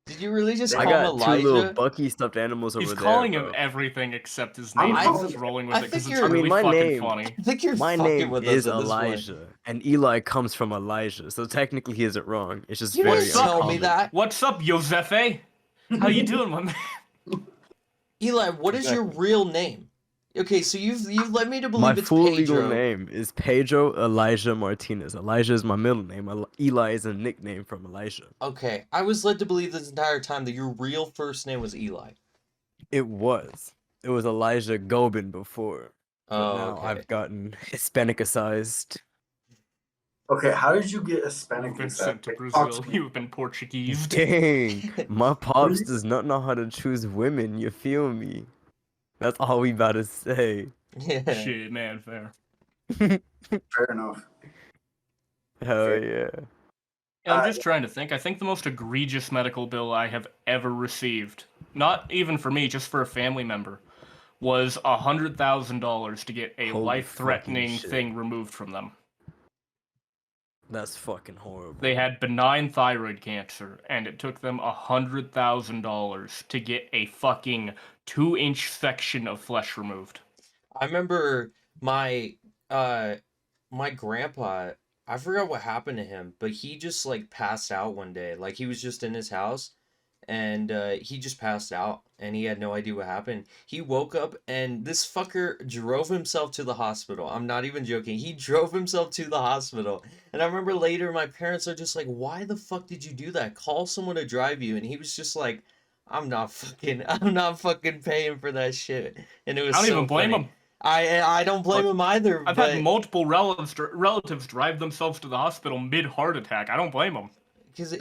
did you really just
I
call him
got two little
Elijah?
Bucky stuffed animals over
He's
there.
calling
bro.
him everything except his
I'm
name.
I
He's
think-
just rolling with
I
it because
think
it's
you're-
really
my
fucking
name-
funny.
I think you're
My
fucking
name
with
is
us at this point.
Elijah, and Eli comes from Elijah, so technically he isn't wrong. It's just
You
very
didn't tell me
uncommon.
that.
What's up, Josefe? How you doing, my man?
Eli, what is your real name? Okay, so you've led me to believe
My
it's
full
Pedro.
legal name is Pedro Elijah Martinez. Elijah is my middle name. Eli is a nickname from Elijah.
Okay, I was led to believe this entire time that your real first name was Eli.
It was. It was Elijah Gobin before. But
Oh,
now
okay.
I've gotten Hispanicized.
Okay, how did you get Hispanic?
You've been
visa?
sent to
Talk
Brazil.
to me.
You've been Portuguese.
Dang. My pops does not know how to choose women, you feel me? That's all we about to say.
Yeah.
Shit, man, fair.
Fair enough.
Hell yeah.
Yeah, I'm just trying to think. I think the most egregious medical bill I have ever received, not even for me, just for a family member, was $100,000 to get a
Holy
life-threatening
fucking shit.
thing removed from them.
That's fucking horrible.
They had benign thyroid cancer, and it took them $100,000 to get a fucking 2-inch section of flesh removed.
I remember my my grandpa, I forgot what happened to him, but he just like passed out one day. Like he was just in his house and he just passed out and he had no idea what happened. He woke up and this fucker drove himself to the hospital. I'm not even joking. He drove himself to the hospital. And I remember later my parents are just like, "Why the fuck did you do that? Call someone to drive you." And he was just like, I'm not fucking paying for that shit. And it was
I don't
so
even blame
funny.
him.
I don't blame him either.
I've
but
had multiple relatives drive themselves to the hospital mid heart attack. I don't blame them.
because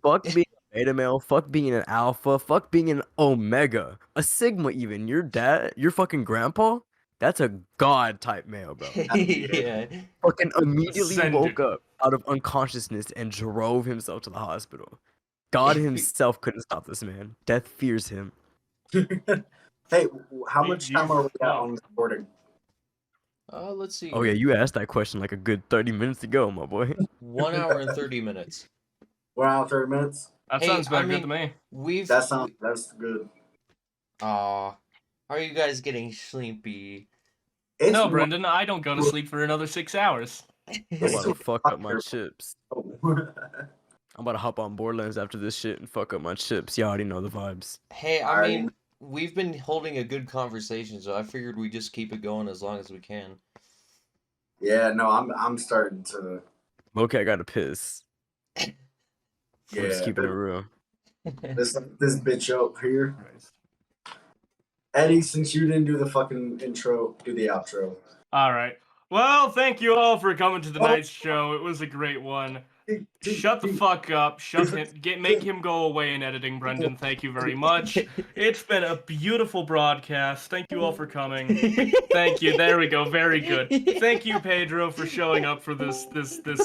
Fuck being a beta male, fuck being an alpha, fuck being an omega, a sigma even. Your dad, your fucking grandpa, that's a god type male, bro.
yeah.
Fucking immediately
Ascended.
woke up out of unconsciousness and drove himself to the hospital. God himself couldn't stop this man. Death fears him.
Hey, how much
You
time are we at
fuck.
on the recording?
Let's see.
Oh yeah, you asked that question like a good 30 minutes ago, my boy.
1 hour and 30 minutes.
We're out 30 minutes.
That
Hey,
sounds about
I
good to
mean,
me.
That's good.
Aw. Are you guys getting sleepy?
It's
No, Brendan, I don't go to sleep for another 6 hours.
I'm
It's
about to
too
fuck
hot
up my
here.
chips.
Oh.
I'm about to hop on Borderlands after this shit and fuck up my chips. You already know the vibes.
Hey, I
I-
mean, we've been holding a good conversation, so I figured we just keep it going as long as we can.
Yeah, no, I'm starting to.
Okay, I gotta piss.
Yeah,
I'm just keeping it real.
this bitch up here. Eddie, since you didn't do the fucking intro, do the outro.
All right. Well, thank you all for coming to tonight's show. It was a great one. Shut the fuck up. Make him go away in editing, Brendan. Thank you very much. It's been a beautiful broadcast. Thank you all for coming. Thank you. There we go. Very good. Thank you, Pedro, for showing up for this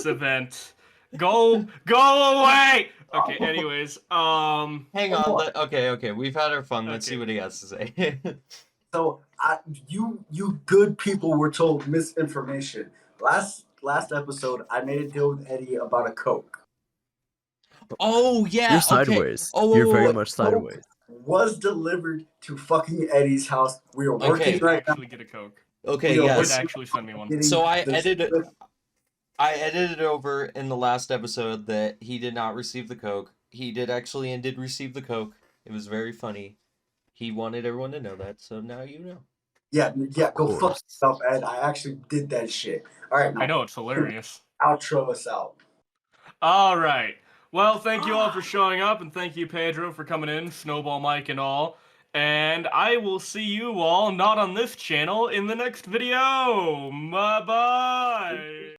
event. Go away. Okay. Anyways,
Hang on. Okay. We've had our fun. Let's see
Okay.
what he has to say.
So you good people were told misinformation. Last episode, I made a deal with Eddie about a Coke.
Oh yeah.
You're
Okay.
sideways.
Oh,
You're
whoa,
very
whoa,
much
Coke
sideways.
was delivered to fucking Eddie's house. We are
Okay.
working
did
right now.
actually get a Coke.
Okay.
We are
Did
Yes.
working
actually send me one.
getting
So I
this-
edited over in the last episode that he did not receive the Coke. He did actually and did receive the Coke. It was very funny. He wanted everyone to know that, so now you know.
Yeah, go fuck
course.
yourself, Ed. I actually did that shit. All right, now
I know it's hilarious.
outro us out.
All right. Well, thank you all for showing up, and thank you, Pedro, for coming in, Snowball Mike and all. And I will see you all, not on this channel, in the next video. Bye-bye.